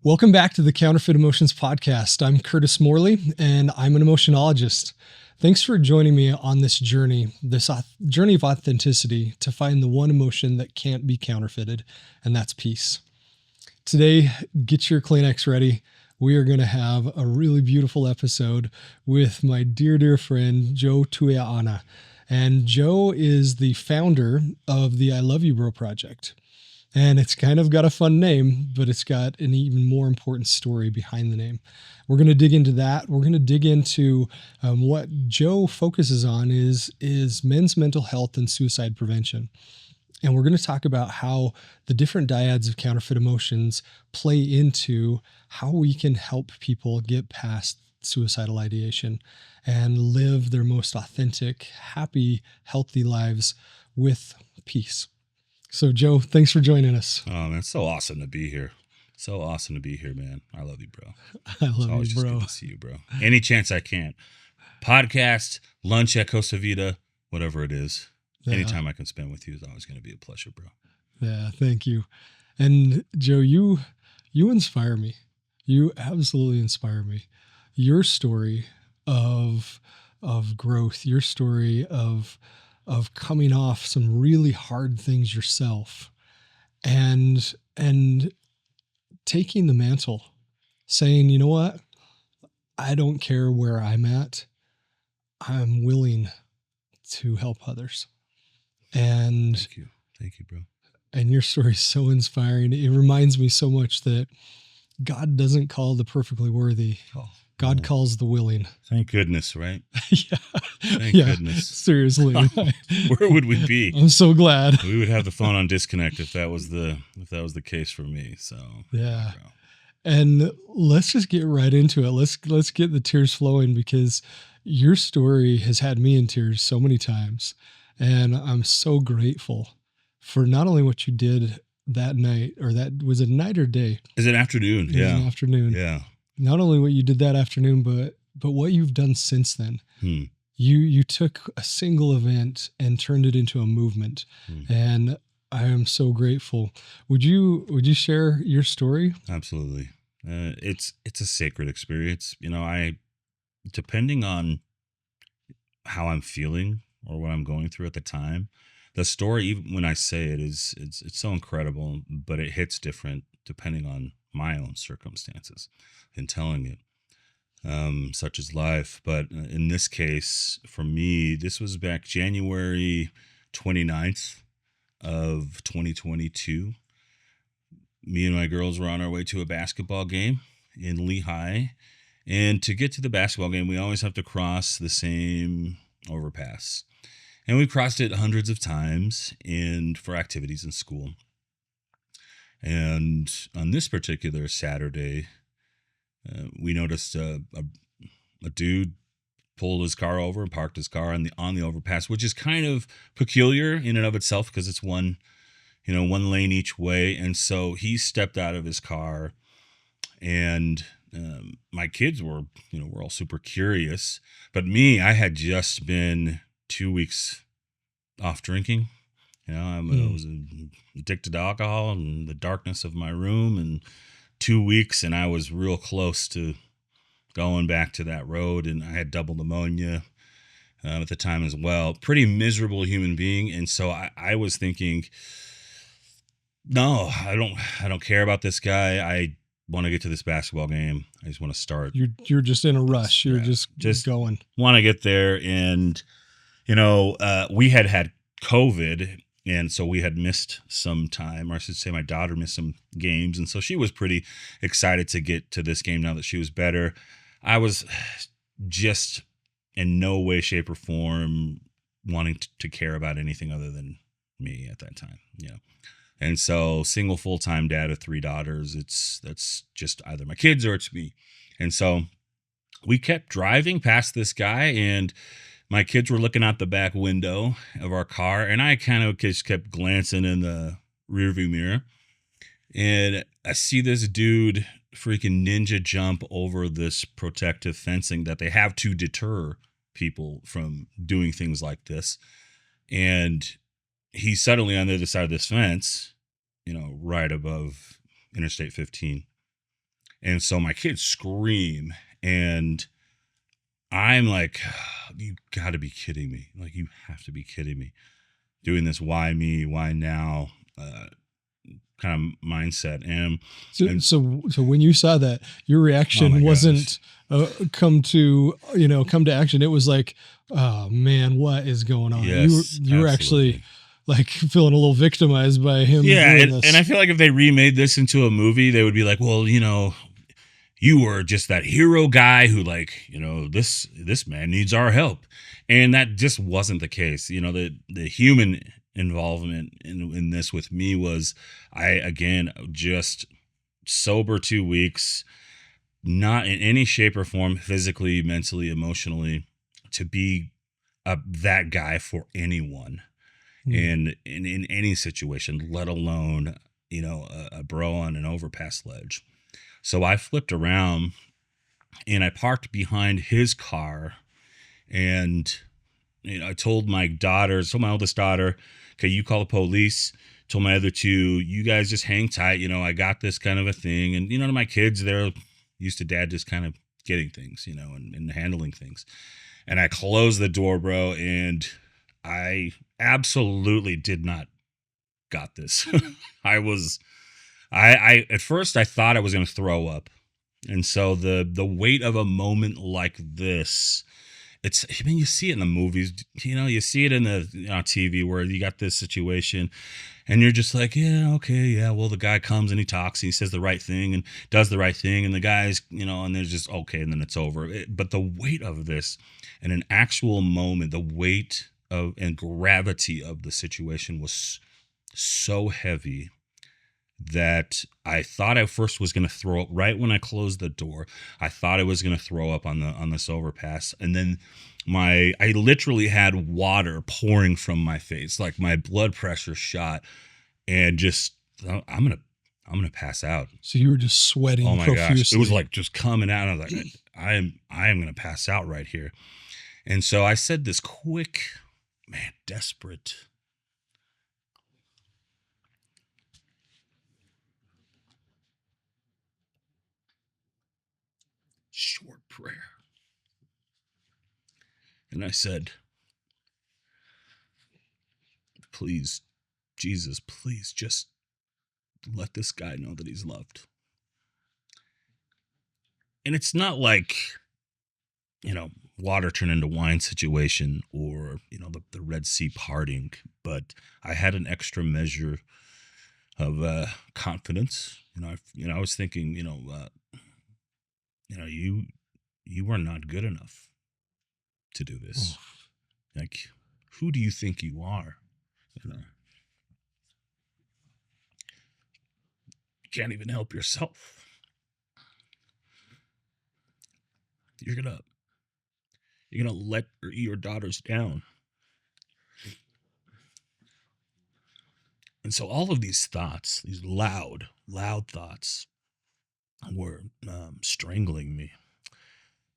Welcome back to the Counterfeit Emotions podcast. I'm Curtis Morley, and I'm an emotionologist. Thanks for joining me on this journey of authenticity to find the one emotion that can't be counterfeited, and that's peace. Today, get your Kleenex ready. We are going to have a really beautiful episode with my dear friend, Joe Tuia'ana. And Joe is the founder of the I Love You Bro project. And it's kind of got a fun name, but it's got an even more important story behind the name. We're going to dig into that. We're going to dig into what Joe focuses on is men's mental health and suicide prevention. And we're going to talk about how the different dyads of counterfeit emotions play into how we can help people get past suicidal ideation and live their most authentic, happy, healthy lives with peace. So, Joe, thanks for joining us. Oh, man, it's so awesome to be here. So awesome to be here, man. I love you, bro. I love always you, bro. Just good to see you, bro. Any chance I can. Podcast, lunch at Costa Vida, whatever it is. Yeah. Anytime I can spend with you is always going to be a pleasure, bro. Yeah, thank you. And Joe, you inspire me. You absolutely inspire me. Your story of growth, your story of coming off some really hard things yourself and taking the mantle, saying, you know what? I don't care where I'm at. I'm willing to help others. And Thank you, bro. And your story is so inspiring. It reminds me so much that God doesn't call the perfectly worthy. God calls the willing. Thank goodness, right? Yeah. Thank goodness. Seriously. Where would we be? I'm so glad. We would have the phone on disconnect if that was the case for me. So yeah. And let's just get right into it. Let's get the tears flowing, because your story has had me in tears so many times. And I'm so grateful for not only what you did that night, or that was a night or day. Is it afternoon? It was an afternoon. Yeah. Not only what you did that afternoon, but what you've done since then. You took a single event and turned it into a movement. And I am so grateful. Would you share your story? Absolutely. It's a sacred experience. You know, depending on how I'm feeling or what I'm going through at the time, the story, even when I say it, it's so incredible, but it hits different depending on my own circumstances in telling it, such as life. But in this case, for me, this was back January 29th of 2022. Me and my girls were on our way to a basketball game in Lehigh. And to get to the basketball game, we always have to cross the same overpass. And we've crossed it hundreds of times and for activities in school. And on this particular Saturday, we noticed a dude pulled his car over and parked his car on the overpass, which is kind of peculiar in and of itself because it's one lane each way. And so he stepped out of his car, and my kids were all super curious. But me, I had just been 2 weeks off drinking. I was addicted to alcohol and the darkness of my room, and 2 weeks, and I was real close to going back to that road, and I had double pneumonia at the time as well. Pretty miserable human being, and so I was thinking, no, I don't care about this guy. I want to get to this basketball game. I just want to start. You're just in a rush. You're just going. Want to get there, and we had COVID. And so we had missed some time, or I should say my daughter missed some games. And so she was pretty excited to get to this game now that she was better. I was just in no way, shape, or form wanting to care about anything other than me at that time. And so single full-time dad of 3 daughters, that's just either my kids or it's me. And so we kept driving past this guy, and my kids were looking out the back window of our car, and I kind of just kept glancing in the rearview mirror, and I see this dude freaking ninja jump over this protective fencing that they have to deter people from doing things like this. And he's suddenly on the other side of this fence, right above Interstate 15. And so my kids scream, and I'm like, you got to be kidding me. Like, you have to be kidding me. Doing this, why me, why now kind of mindset. So when you saw that, your Oh my reaction gosh. wasn't come to action. It was like, oh man, what is going on? Yes, You were actually absolutely. like feeling a little victimized by him Yeah, doing this. and I feel like if they remade this into a movie, they would be like, well, you were just that hero guy who, like, this man needs our help. And that just wasn't the case. The human involvement in this with me was, I, again, just sober 2 weeks, not in any shape or form, physically, mentally, emotionally, to be that guy for anyone in any situation, let alone, a bro on an overpass ledge. So I flipped around and I parked behind his car, and I told my oldest daughter, okay, you call the police. Told my other two, you guys just hang tight. I got this kind of a thing. And, to my kids, they're used to dad just kind of getting things, and handling things. And I closed the door, bro. And I absolutely did not got this. I at first I thought I was going to throw up. And so the weight of a moment like this, you see it in the movies, you see it in the TV where you got this situation and you're just like, yeah, okay, yeah. Well, the guy comes and he talks and he says the right thing and does the right thing. And the guys, and there's just, okay. And then it's over. But the weight of this in an actual moment, the weight of and gravity of the situation was so heavy that I thought I first was going to throw up right when I closed the door. I thought I was going to throw up on this overpass, and then I literally had water pouring from my face, like my blood pressure shot, and just I'm gonna pass out. So you were just sweating Oh my profusely. gosh, it was like just coming out. I was like, I am gonna pass out right here, and so I said this quick, man, desperate. Short prayer. And I said, please, Jesus, please just let this guy know that he's loved. And it's not like, water turn into wine situation or, the Red Sea parting, but I had an extra measure of confidence. I was thinking, you are not good enough to do this. Like, who do you think you are? You can't even help yourself. You're gonna let your daughters down. And so all of these thoughts, these loud thoughts, were strangling me.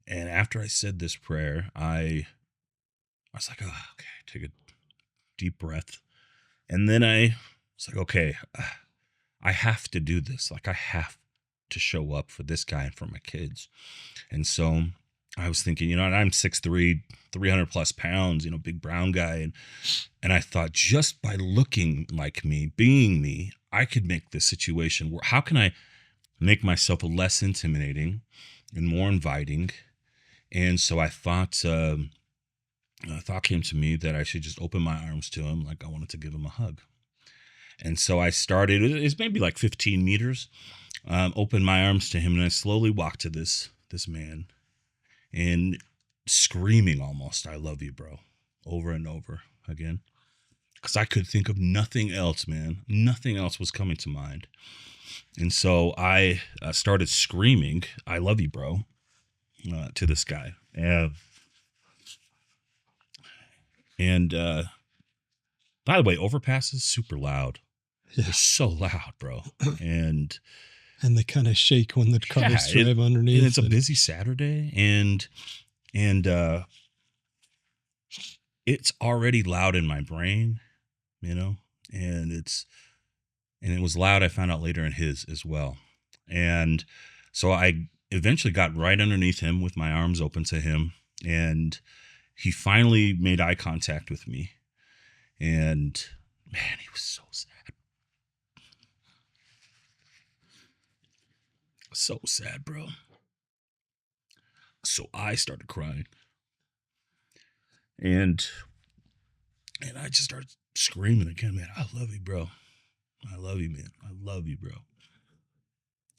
And after I said this prayer, I was like, oh, okay, take a deep breath. And then I was like, okay, I have to do this. Like, I have to show up for this guy and for my kids. And so I was thinking, and I'm 6'3", 300 plus pounds, big brown guy. And I thought, just by looking like me, being me, I could make this situation work. How can I make myself less intimidating and more inviting? And so I thought, a thought came to me that I should just open my arms to him, like I wanted to give him a hug. And so I started, it's maybe like 15 meters, opened my arms to him, and I slowly walked to this man, and screaming almost, I love you, bro, over and over again. Because I could think of nothing else, man. Nothing else was coming to mind. And so I started screaming, I love you, bro, to this guy. And by the way, overpasses, super loud. Yeah. They're so loud, bro. And they kind of shake when the cars drive underneath. And it's a busy Saturday, and it's already loud in my brain, and it was loud, I found out later, in his as well. And So I eventually got right underneath him with my arms open to him, and he finally made eye contact with me. And man, he was so sad. So sad, bro. So I started crying. And I just started screaming again, man, I love you, bro. I love you, man. I love you, bro.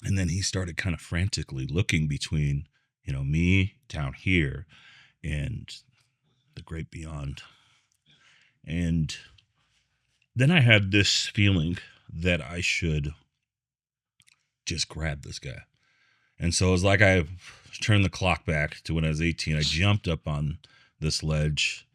And then he started kind of frantically looking between, me down here and the great beyond. And then I had this feeling that I should just grab this guy. And so it was like I turned the clock back to when I was 18. I jumped up on this ledge,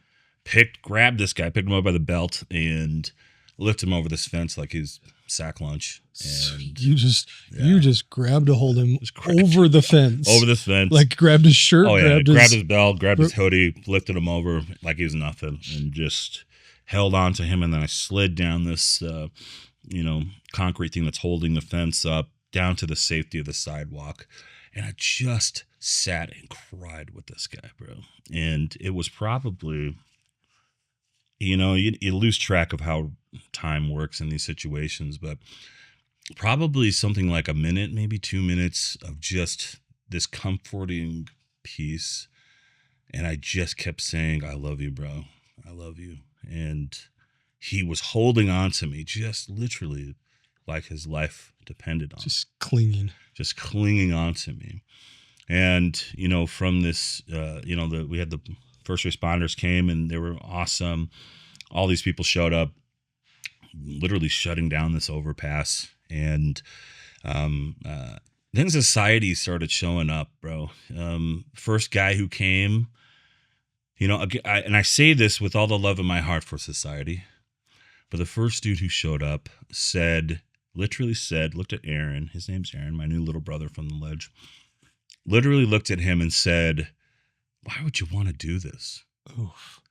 grabbed this guy, picked him up by the belt, and lifted him over this fence like his sack lunch. And you just grabbed a hold of him over the fence. Over this fence. Like grabbed his shirt, grabbed his belt, grabbed his hoodie, lifted him over like he was nothing, and just held on to him. And then I slid down this, concrete thing that's holding the fence up down to the safety of the sidewalk. And I just sat and cried with this guy, bro. And it was probably, you lose track of how time works in these situations, but probably something like a minute, maybe 2 minutes of just this comforting peace. And I just kept saying, I love you, bro. I love you. And he was holding on to me, just literally like his life depended on. Just clinging on to me. And, from this, we had the first responders came and they were awesome. All these people showed up, literally shutting down this overpass. And then society started showing up, bro. First guy who came, and I say this with all the love in my heart for society, but the first dude who showed up looked at Aaron, his name's Aaron, my new little brother from the ledge, literally looked at him and said, why would you want to do this? Oof.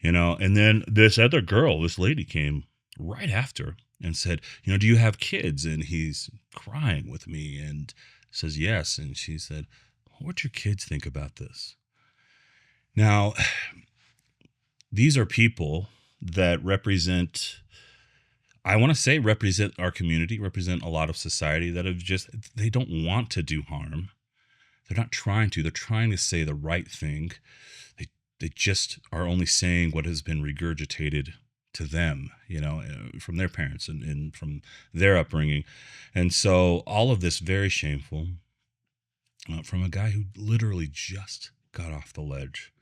And then this other girl, this lady came right after and said, do you have kids? And he's crying with me and says, yes. And she said, what'd your kids think about this? Now, these are people that represent our community, represent a lot of society that they don't want to do harm. They're not trying to. They're trying to say the right thing. They just are only saying what has been regurgitated to them, from their parents and from their upbringing. And so all of this very shameful from a guy who literally just got off the ledge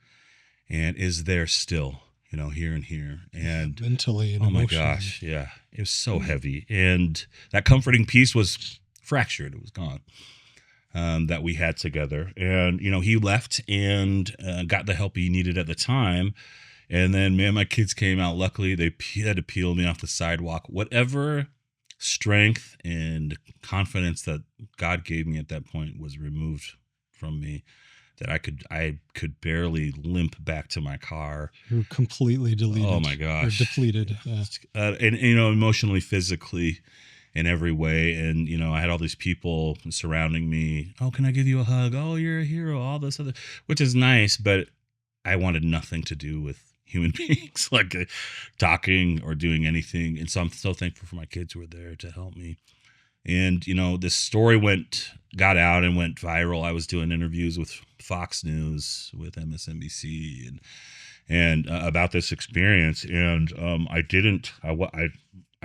and is there still, here and here. And mentally and emotionally. My gosh, yeah. It was so heavy. And that comforting piece was fractured. It was gone. That we had together. And, he left and got the help he needed at the time. And then, man, my kids came out. Luckily, they had to peel me off the sidewalk. Whatever strength and confidence that God gave me at that point was removed from me, that I could barely limp back to my car. You were completely deleted. Oh, my gosh. Or depleted. Yeah. And emotionally, physically, in every way. And, I had all these people surrounding me. Oh, can I give you a hug? Oh, you're a hero. All this other, which is nice, but I wanted nothing to do with human beings, like talking or doing anything. And so I'm so thankful for my kids who were there to help me. And, this story got out and went viral. I was doing interviews with Fox News, with MSNBC and about this experience. And I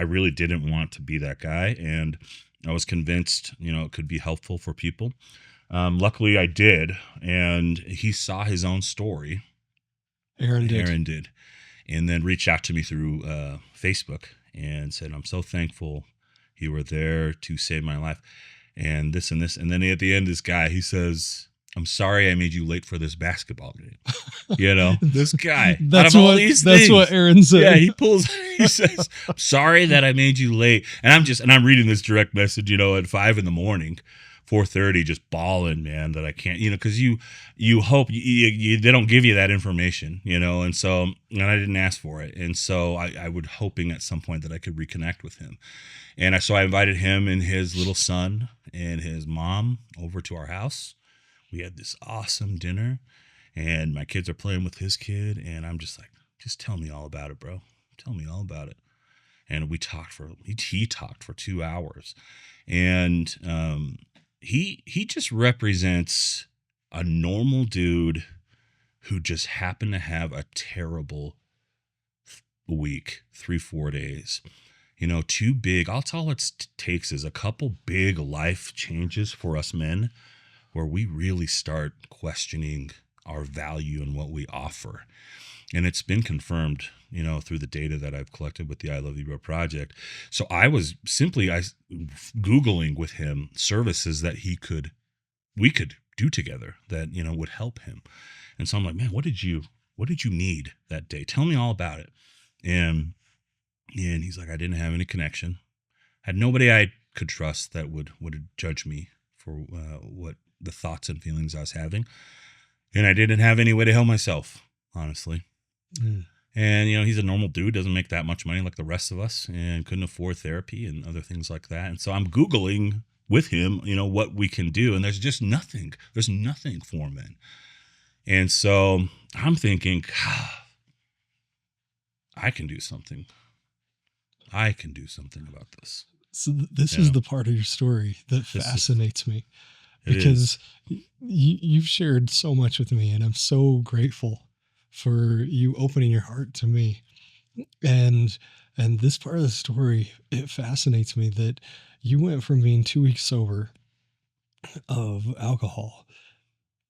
really didn't want to be that guy. And I was convinced, it could be helpful for people. Luckily I did. And he saw his own story. Aaron did. And then reached out to me through Facebook and said, I'm so thankful you were there to save my life. And this and this. And then at the end, this guy, he says, I'm sorry I made you late for this basketball game. This guy. That's what Aaron said. Yeah, he says, I'm sorry that I made you late. And I'm reading this direct message, at 5 a.m. 4:30 just bawling, man, that I can't, because you hope they don't give you that information, and so, and I didn't ask for it, and so I would hoping at some point that I could reconnect with him, and so I invited him and his little son and his mom over to our house. We had this awesome dinner, and my kids are playing with his kid, and I'm just like, just tell me all about it, bro. Tell me all about it. And he talked for 2 hours, and he just represents a normal dude who just happened to have a terrible week, 3-4 days. Too big. All it takes is a couple big life changes for us men, where we really start questioning our value and what we offer. And it's been confirmed, through the data that I've collected with the I Love You Bro project. So I was simply Googling with him services that we could do together that, would help him. And so I'm like, man, what did you need that day? Tell me all about it. And he's like, I didn't have any connection. Had nobody I could trust that would judge me for what the thoughts and feelings I was having. And I didn't have any way to help myself, honestly. Mm. And, he's a normal dude, doesn't make that much money like the rest of us, and couldn't afford therapy and other things like that. And so I'm Googling with him, what we can do. And there's just nothing. There's nothing for men. And so I'm thinking, I can do something. I can do something about this. So this is the part of your story that fascinates me, because you've shared so much with me, and I'm so grateful for you opening your heart to me. And this part of the story, it fascinates me that you went from being 2 weeks sober of alcohol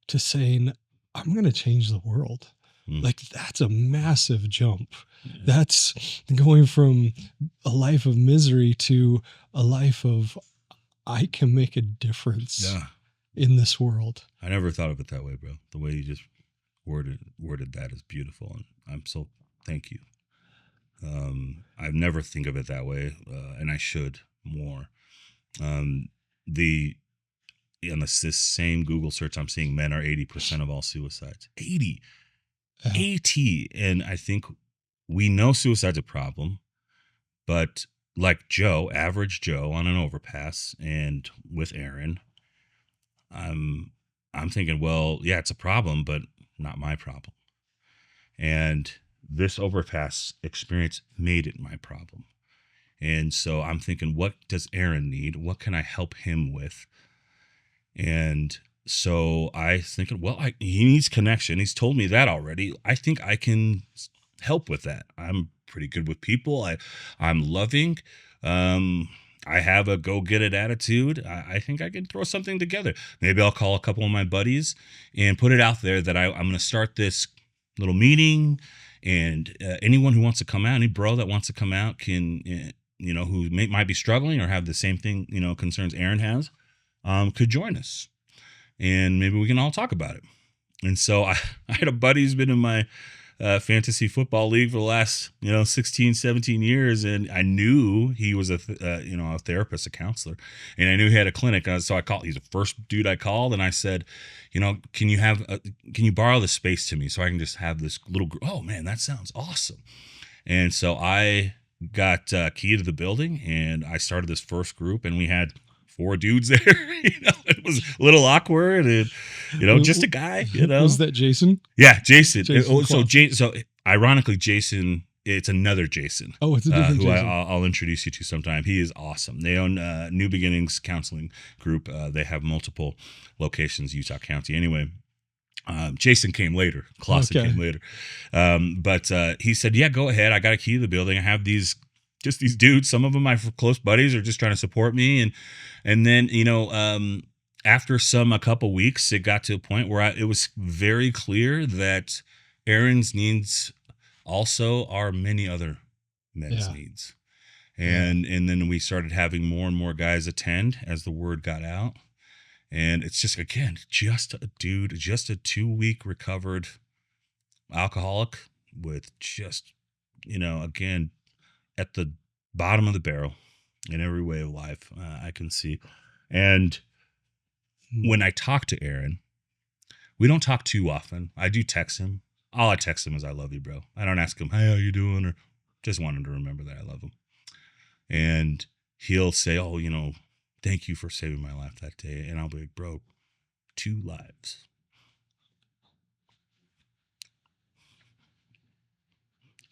to saying, I'm going to change the world. Like, that's a massive jump. That's going from a life of misery to a life of, I can make a difference in this world. I never thought of it that way, bro. The way you just worded that is beautiful. And I'm so, thank you. I've never think of it that way. And I should more. This same Google search I'm seeing, men are 80% of all suicides. 80. And I think we know suicide's a problem, but like Joe, average Joe on an overpass, and with Aaron, I'm thinking, well, yeah, it's a problem, but not my problem. And this overpass experience made it my problem. And so I'm thinking, what does Aaron need? What can I help him with? And so I thinking, well, he needs connection. He's told me that already. I think I can help with that. I'm pretty good with people. I'm loving. I have a go get it attitude. I think I can throw something together. Maybe I'll call a couple of my buddies and put it out there that I'm going to start this little meeting, and anyone who wants to come out, any bro that wants to come out can, who might be struggling or have the same thing, concerns Aaron has, could join us. And maybe we can all talk about it. And so I had a buddy who's been in my fantasy football league for the last, 16, 17 years. And I knew he was a therapist, a counselor, and I knew he had a clinic. So I called, he's the first dude I called, and I said, can you borrow the space to me so I can just have this little group? Oh man, that sounds awesome. And so I got key to the building, and I started this first group, and we had 4 dudes there. It was a little awkward, and just a guy. Was that Jason? Yeah, Jason. So ironically, Jason. It's another Jason. Oh, it's a different who Jason. I'll introduce you to sometime. He is awesome. They own New Beginnings Counseling Group. They have multiple locations, Utah County. Anyway, Jason came later. Clausen came later. But he said, "Yeah, go ahead. I got a key to the building. I have these dudes. Some of them my close buddies are just trying to support me." And then, after a couple weeks, it got to a point where it was very clear that Aaron's needs also are many other men's needs. And then we started having more and more guys attend as the word got out. And it's just, again, just a 2-week recovered alcoholic with just, again, at the bottom of the barrel in every way of life I can see. And when I talk to Aaron, we don't talk too often. I do text him. All I text him is "I love you, bro." I don't ask him, "Hey, how you doing?" or just want him to remember that I love him. And he'll say, "Oh, thank you for saving my life that day." And I'll be like, "Bro, 2 lives.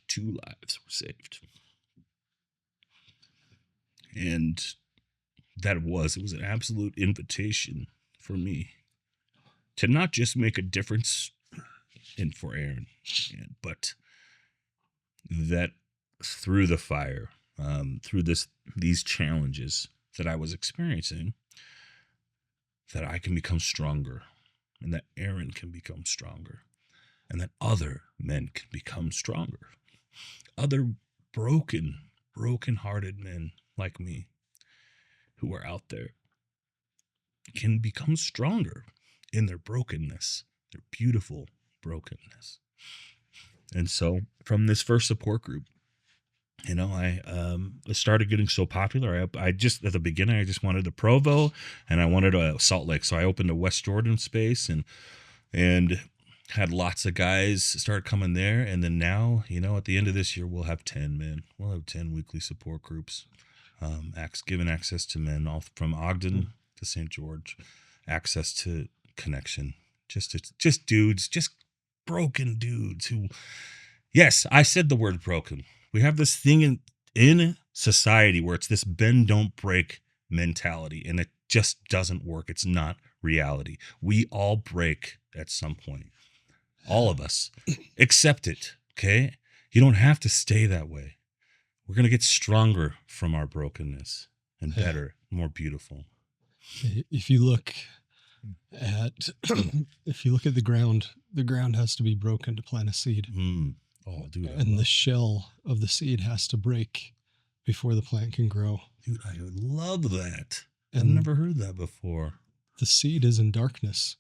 2 lives were saved." And it was an absolute invitation for me to not just make a difference for Aaron, but that through the fire, through these challenges that I was experiencing, that I can become stronger, and that Aaron can become stronger, and that other men can become stronger. Other broken-hearted men like me who are out there can become stronger in their brokenness, their beautiful brokenness. And so from this first support group, I started getting so popular. I just, at the beginning, I just wanted a Provo and I wanted a Salt Lake. So I opened a West Jordan space and had lots of guys start coming there. And then now, at the end of this year, we'll have 10 men. We'll have 10 weekly support groups, giving access to men all from Ogden to St. George, access to connection, just dudes, just broken dudes who, yes, I said the word broken. We have this thing in society where it's this bend, don't break mentality, and it just doesn't work. It's not reality. We all break at some point. All of us. Accept it, okay? You don't have to stay that way. We're going to get stronger from our brokenness and better, more beautiful. If you look at the ground has to be broken to plant a seed. Oh, dude. And the shell of the seed has to break before the plant can grow. Dude, I love that. I've never heard that before. The seed is in darkness.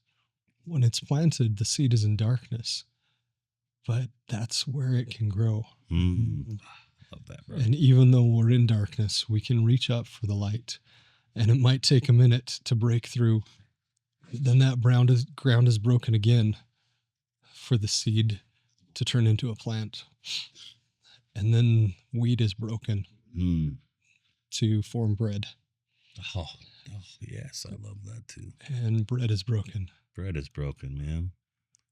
When it's planted, the seed is in darkness. But that's where it can grow. Love that, bro. And even though we're in darkness, we can reach up for the light. And it might take a minute to break through. Then that ground is broken again for the seed to turn into a plant. And then wheat is broken to form bread. Oh, yes, I love that too. And bread is broken. Bread is broken, man.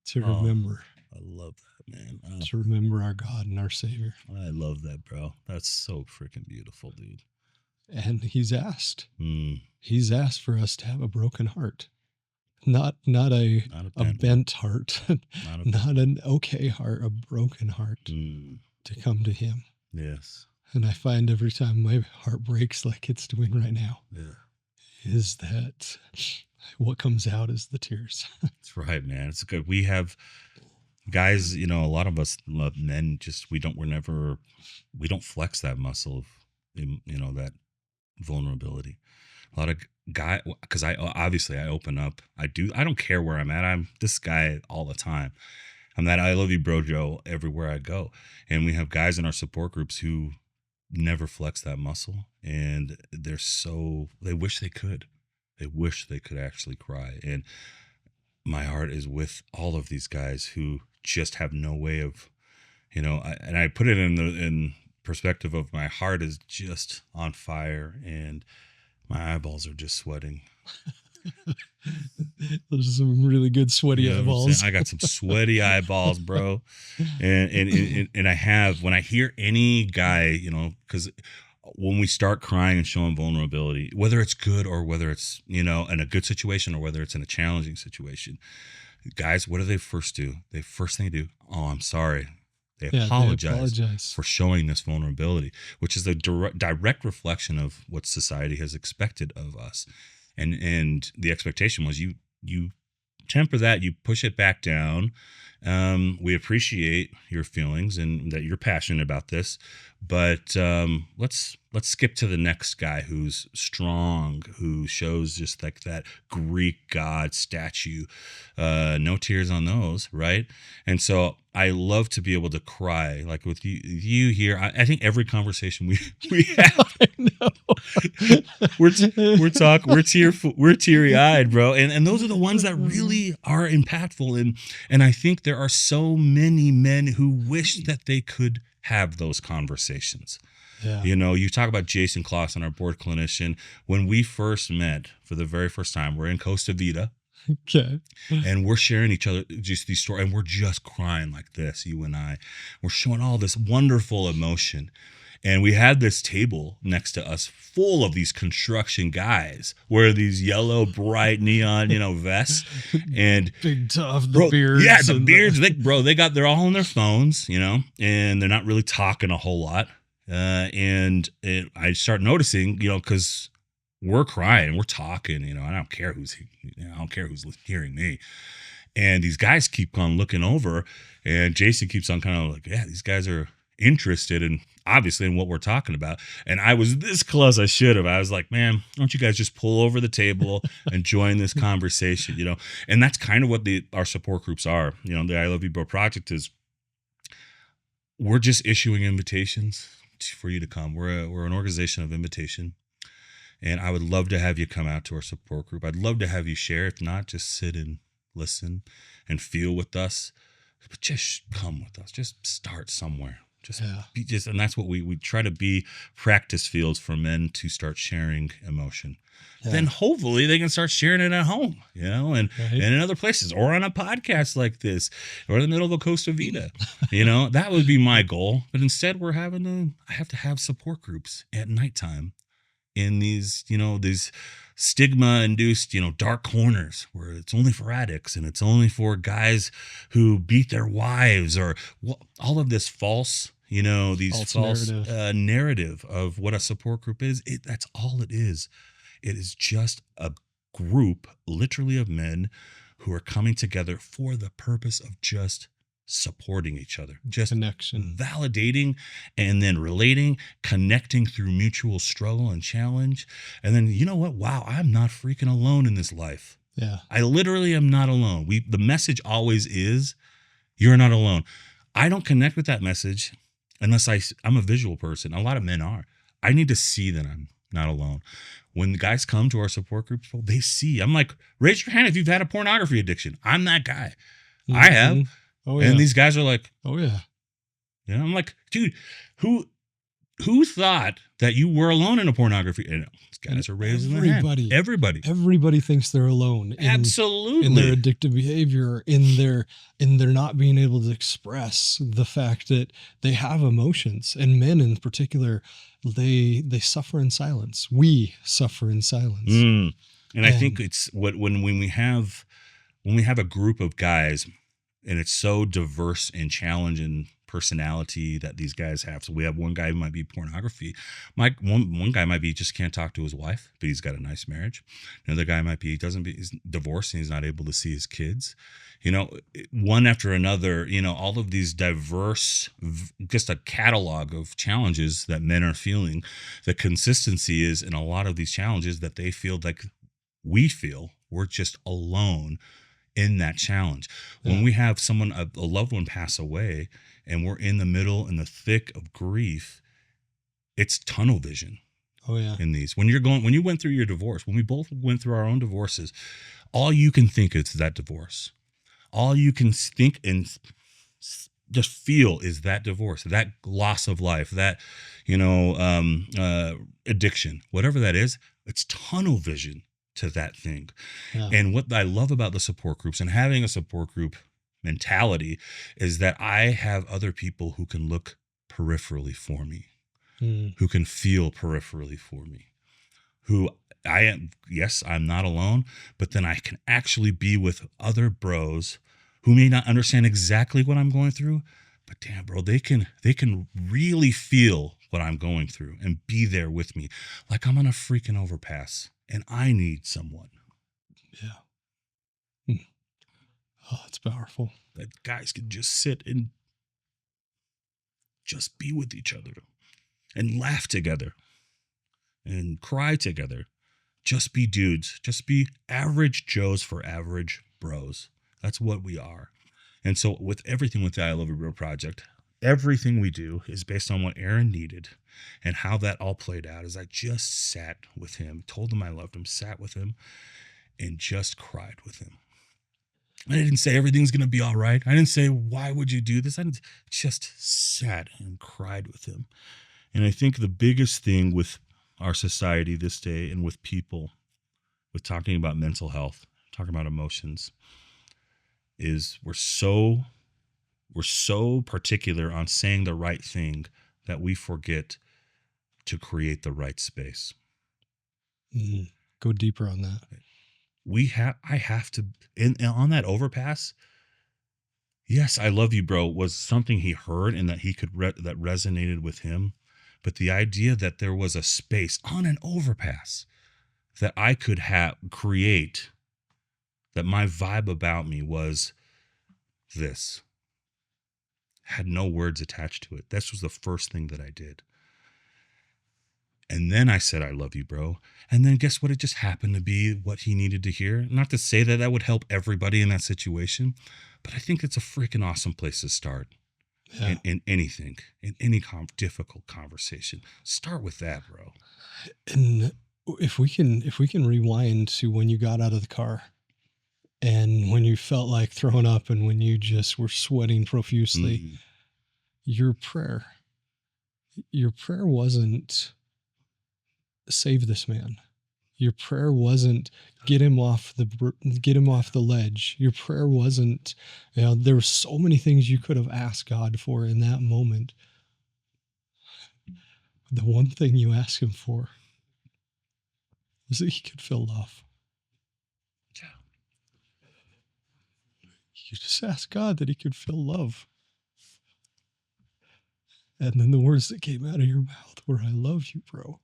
To remember. I love that, man. To remember our God and our Savior. I love that, bro. That's so freaking beautiful, dude. And he's asked. He's asked for us to have a broken heart. Not a bent heart. Not an okay heart, a broken heart to come to him. Yes. And I find every time my heart breaks like it's doing right now, is that what comes out is the tears. That's right, man. It's good. We have guys, a lot of us love men, we don't flex that muscle of, that vulnerability. A lot of guy, because I open up. I don't care where I'm at. I'm this guy all the time. I'm that "I love you, bro, Joe" everywhere I go. And we have guys in our support groups who never flex that muscle, and they wish they could. They wish they could actually cry. And my heart is with all of these guys who just have no way of, and I put it in perspective of my heart is just on fire and my eyeballs are just sweating. Those are some really good sweaty eyeballs. I got some sweaty eyeballs, bro. And I have, when I hear any guy, because when we start crying and showing vulnerability, whether it's good or whether it's, in a good situation or whether it's in a challenging situation, guys, what do they first do? First thing they do, "Oh, I'm sorry." They apologize for showing this vulnerability, which is a direct reflection of what society has expected of us. And the expectation was you temper that, you push it back down, We appreciate your feelings and that you're passionate about this, but let's skip to the next guy who's strong, who shows just like that Greek god statue. No tears on those, right? And so I love to be able to cry, like with you here. I think every conversation we have, we're teary eyed, bro. And those are the ones that really are impactful. And I think there are so many men who wish that they could have those conversations. Yeah. You know, you talk about Jason Clausen, our board clinician. When we first met for the very first time, we're in Costa Vida. Okay. And we're sharing each other just these stories, and we're just crying like this, you and I. We're showing all this wonderful emotion. And we had this table next to us full of these construction guys wearing these yellow, bright neon, vests. And big tough, the beards. Yeah, the beards. They're all on their phones, and they're not really talking a whole lot. I start noticing, because we're crying, we're talking, I don't care who's hearing me. And these guys keep on looking over, and Jason keeps on kind of like, yeah, these guys are interested in obviously in what we're talking about. And I was this close. I should have. I was like, man, why don't you guys just pull over the table and join this conversation, And that's kind of what our support groups are. The I Love You Bro Project is, we're just issuing invitations for you to come. We're an organization of invitation. And I would love to have you come out to our support group. I'd love to have you share. If not, just sit and listen and feel with us. But just come with us. Just start somewhere. And that's what we try to be practice fields for men to start sharing emotion. Yeah. Then hopefully they can start sharing it at home, and in other places, or on a podcast like this, or in the middle of a Costa Vida. That would be my goal. But instead, I have to have support groups at nighttime in these, these stigma-induced, dark corners where it's only for addicts and it's only for guys who beat their wives, or all of this false, false narrative of what a support group is. That's all it is. It is just a group, literally, of men who are coming together for the purpose of just supporting each other, just connection, validating, and then relating, connecting through mutual struggle and challenge. And then, you know what? Wow, I'm not freaking alone in this life. Yeah. I literally am not alone. The message always is, you're not alone. I don't connect with that message unless I'm a visual person. A lot of men are. I need to see that I'm not alone. When the guys come to our support groups, they see. I'm like, raise your hand if you've had a pornography addiction. I'm that guy. Mm-hmm. I have. Oh, yeah. And these guys are like, oh, yeah. I'm like, dude, who thought that you were alone in a pornography? And these guys are raising their hand. Everybody thinks they're alone. Absolutely. In their addictive behavior, in their not being able to express the fact that they have emotions. And men in particular, they suffer in silence. We suffer in silence. And I think it's when we have a group of guys, and it's so diverse and challenging personality that these guys have. So we have one guy who might be pornography. One guy might be just can't talk to his wife, but he's got a nice marriage. Another guy might be he's divorced and he's not able to see his kids. One after another. All of these diverse, just a catalog of challenges that men are feeling. The consistency is in a lot of these challenges that they feel like we feel we're just alone in that challenge. When we have a loved one pass away and we're in the middle, in the thick of grief, it's tunnel vision. Oh yeah. In these, when you went through your divorce, when we both went through our own divorces, all you can think is that divorce. All you can think and just feel is that divorce, that loss of life, that, addiction, whatever that is. It's tunnel vision to that thing. Yeah. And what I love about the support groups and having a support group mentality is that I have other people who can look peripherally for me, who can feel peripherally for me, who I am. Yes, I'm not alone, but then I can actually be with other bros who may not understand exactly what I'm going through, but damn, bro, they can really feel what I'm going through and be there with me. Like I'm on a freaking overpass and I need someone. Yeah. Oh, it's powerful. that guys can just sit and just be with each other and laugh together and cry together. Just be dudes. Just be average Joes for average bros. That's what we are. And so with everything with the I Love You Bro project, everything we do is based on what Aaron needed. And how that all played out is I just sat with him, told him I loved him, sat with him, and just cried with him. I didn't say everything's going to be all right. I didn't say, why would you do this? I just sat and cried with him. And I think the biggest thing with our society this day and with people, with talking about mental health, talking about emotions, is we're so particular on saying the right thing that we forget to create the right space. Go deeper on that. I have to, on that overpass. Yes, I love you, bro, was something he heard and that he could, that resonated with him. But the idea that there was a space on an overpass that I could create, that my vibe about me was this, had no words attached to it. This was the first thing that I did. And then I said, I love you, bro. And then guess what? It just happened to be what he needed to hear. Not to say that that would help everybody in that situation, but I think it's a freaking awesome place to start. Yeah. In anything, in any difficult conversation, start with that, bro. And if we can rewind to when you got out of the car and when you felt like throwing up and when you just were sweating profusely, your prayer wasn't save this man. Your prayer wasn't get him off the ledge. Your prayer wasn't, there were so many things you could have asked God for in that moment. The one thing you asked him for was that he could feel love. Yeah. You just asked God that he could feel love. And then the words that came out of your mouth were, I love you, bro.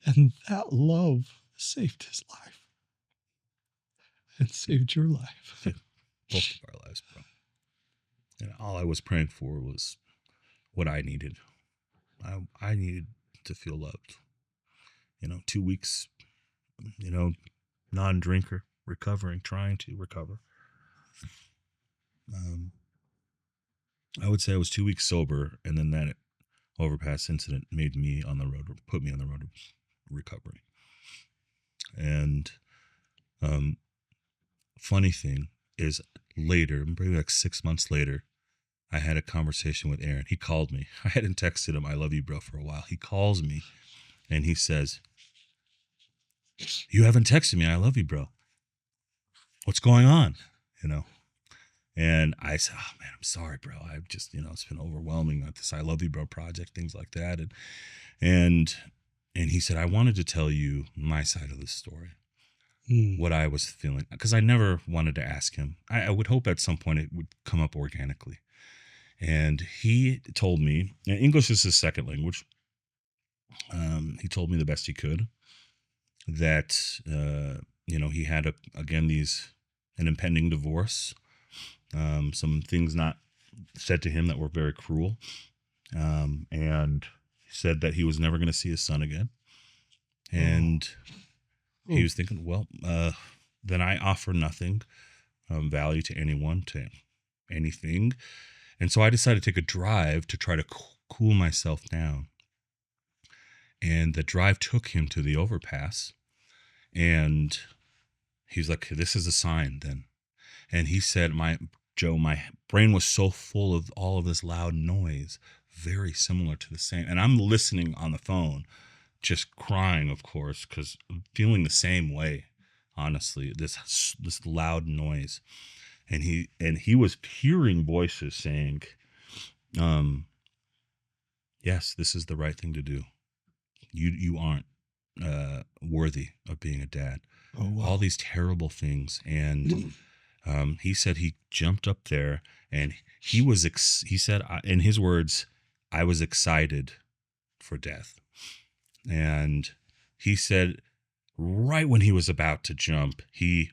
And that love saved his life and saved your life. Yeah, both of our lives, bro. And all I was praying for was what I needed. I needed to feel loved. 2 weeks, non-drinker, recovering, trying to recover. I would say I was 2 weeks sober, and then that overpass incident put me on the road of recovery. And funny thing is, later, maybe like 6 months later, I had a conversation with Aaron. He called me. I hadn't texted him, I love you, bro, for a while. He calls me and he says, you haven't texted me, I love you, bro. What's going on? And I said, oh man, I'm sorry, bro. I've just, it's been overwhelming with this I love you, bro project, things like that. And he said, I wanted to tell you my side of the story, what I was feeling, because I never wanted to ask him. I would hope at some point it would come up organically. And he told me, and English is his second language. He told me the best he could that, he had, an impending divorce, some things not said to him that were very cruel. And he said that he was never going to see his son again. And he was thinking, well, then I offer nothing value to anyone, to anything. And so I decided to take a drive to try to cool myself down. And the drive took him to the overpass. And he's like, this is a sign then. And he said, my brain was so full of all of this loud noise, very similar to the same. And I'm listening on the phone, just crying, of course, because I'm feeling the same way, honestly, this loud noise. And he was hearing voices saying, yes, this is the right thing to do. You aren't worthy of being a dad. Oh, wow. All these terrible things. And he said he jumped up there and he said, in his words, I was excited for death. And he said, right when he was about to jump, he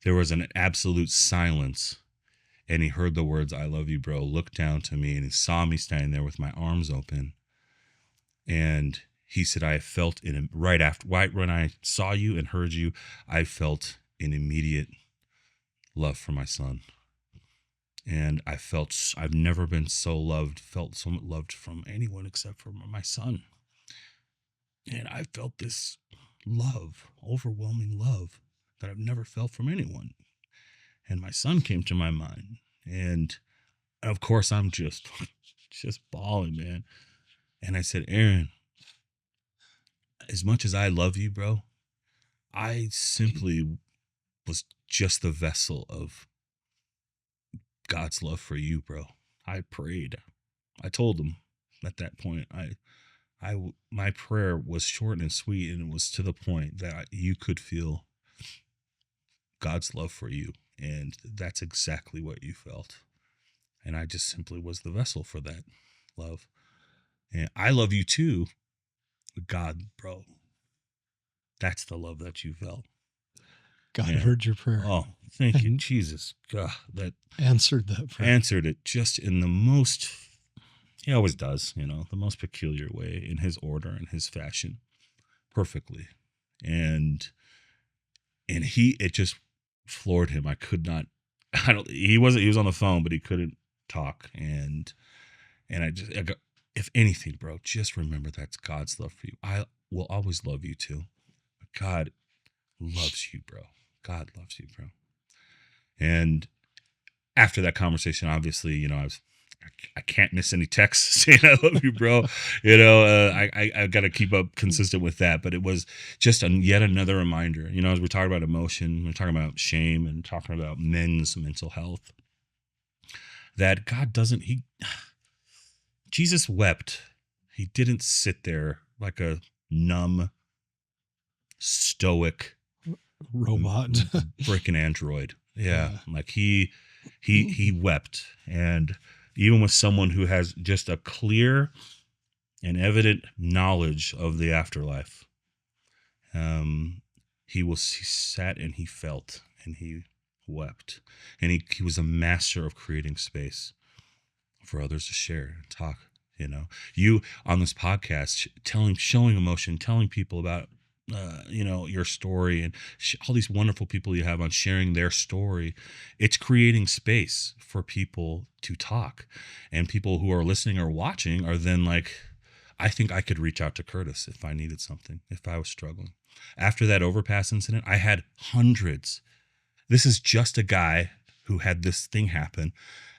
There was an absolute silence, and he heard the words, "I love you, bro," looked down to me, and he saw me standing there with my arms open. And he said, I felt right when I saw you and heard you, I felt an immediate love for my son. And I've never been felt so loved from anyone except for my son. And I felt this love, overwhelming love that I've never felt from anyone. And my son came to my mind. And of course, I'm just bawling, man. And I said, Aaron, as much as I love you, bro, I simply was just the vessel of God's love for you, bro. I prayed. I told him at that point, my prayer was short and sweet, and it was to the point that you could feel God's love for you. And that's exactly what you felt. And I just simply was the vessel for that love. And I love you too. But God, bro, that's the love that you felt. God heard your prayer. Oh, thank you, Jesus. God, that answered that prayer. Answered it just in the most, he always does, the most peculiar way, in his order and his fashion, perfectly. And it just floored him. He was on the phone, but he couldn't talk. And I got, if anything, bro, just remember that's God's love for you. I will always love you too. But God loves you, bro. God loves you, bro. And after that conversation, obviously, I can't miss any texts saying I love you, bro. I got to keep up consistent with that. But it was just yet another reminder, as we talk about emotion, we're talking about shame and talking about men's mental health, that God Jesus wept. He didn't sit there like a numb, stoic robot, freaking android. Yeah. Like he wept. And even with someone who has just a clear and evident knowledge of the afterlife, he sat and he felt and he wept. And he was a master of creating space for others to share and talk. You on this podcast, showing emotion, telling people about your story, and all these wonderful people you have on sharing their story. It's creating space for people to talk, and people who are listening or watching are then like, I think I could reach out to Curtis if I needed something, if I was struggling. After that overpass incident, I had hundreds. This is just a guy who had this thing happen.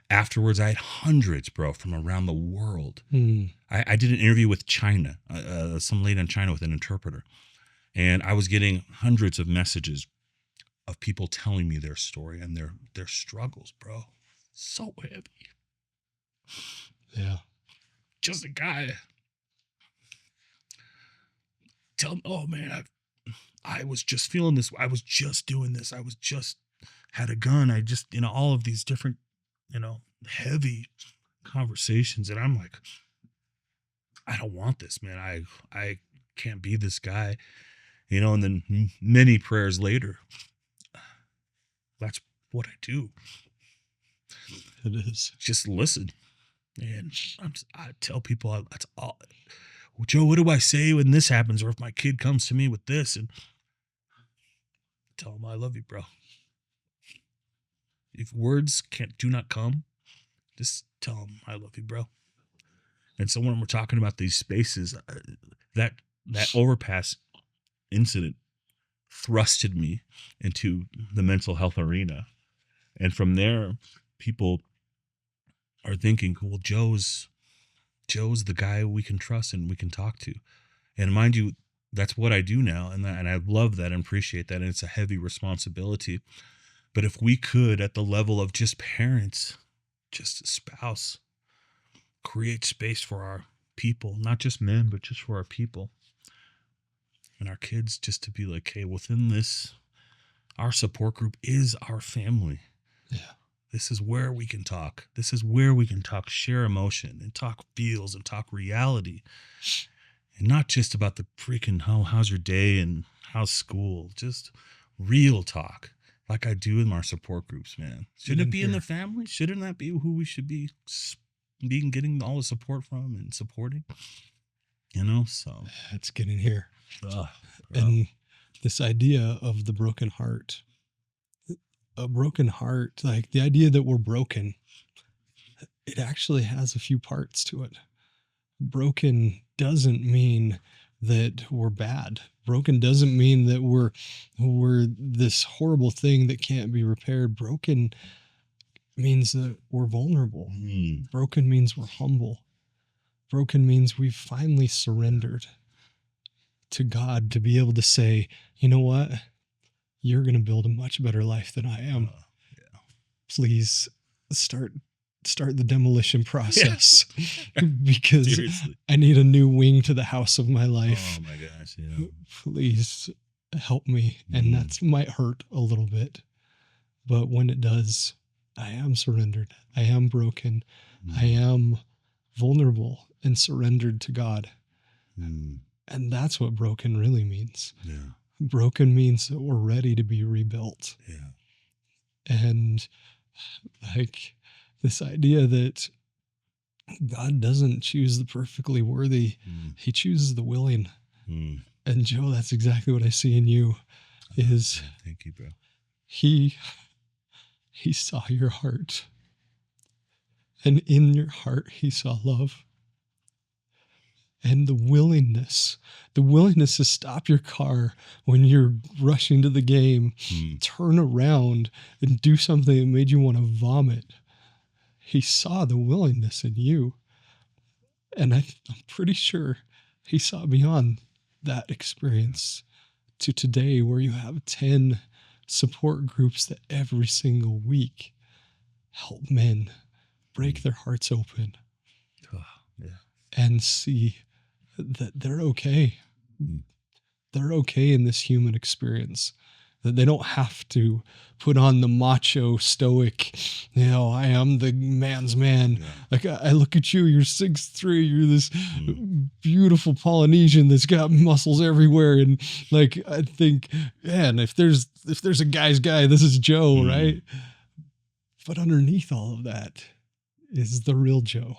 Afterwards, I had hundreds, bro, from around the world. I did an interview with China, some lady in China with an interpreter. And I was getting hundreds of messages of people telling me their story and their struggles, bro. So heavy. Yeah. Just a guy. Tell him, oh man, I was just feeling this. I was just doing this. I was just had a gun. I just, all of these different, heavy conversations. And I'm like, I don't want this, man. I can't be this guy. And then many prayers later, that's what I do. It is. Just listen. And I tell people, that's all. Well, Joe, what do I say when this happens? Or if my kid comes to me with this, and tell them I love you, bro. If words do not come, just tell them I love you, bro. And so when we're talking about these spaces, that overpass incident thrusted me into the mental health arena. And from there, people are thinking, well, Joe's the guy we can trust and we can talk to. And mind you, that's what I do now. And I love that and appreciate that. And it's a heavy responsibility. But if we could, at the level of just parents, just a spouse, create space for our people, not just men, but just for our people and our kids, just to be like, hey, within this, our support group is our family. Yeah. This is where we can talk. This is where we can talk, share emotion and talk feels and talk reality. And not just about the freaking, how's your day and how's school, just real talk. like I do in our support groups, man. Shouldn't it be in the family? Shouldn't that be who we should be being getting all the support from and supporting? You know, so It's getting here. ugh, And this idea of the broken heart, a broken heart, like the idea that we're broken, it actually has a few parts to it. Broken doesn't mean that we're bad. Broken doesn't mean that we're this horrible thing that can't be repaired. Broken means that we're vulnerable. Broken means we're humble. Broken means we've finally surrendered to God to be able to say, you know what? You're going to build a much better life than I am. Please start the demolition process because Seriously. I need a new wing to the house of my life. Oh my gosh, yeah. Please help me. And that might hurt a little bit, but when it does, I am surrendered. I am broken. I am vulnerable and surrendered to God. And that's what broken really means. Yeah. Broken means that we're ready to be rebuilt. Yeah. And like this idea that God doesn't choose the perfectly worthy, he chooses the willing. And Joe, that's exactly what I see in you is thank you, bro. He saw your heart. And in your heart, he saw love. And the willingness to stop your car when you're rushing to the game, turn around and do something that made you want to vomit. He saw the willingness in you. And I'm pretty sure he saw beyond that experience to today where you have 10 support groups that every single week help men break their hearts open and see that they're okay. They're okay in this human experience. That they don't have to put on the macho stoic, I am the man's man. Like I look at you, you're 6'3", you're this beautiful Polynesian that's got muscles everywhere. And like, I think, man, if there's a guy's guy, this is Joe, right? But underneath all of that is the real Joe.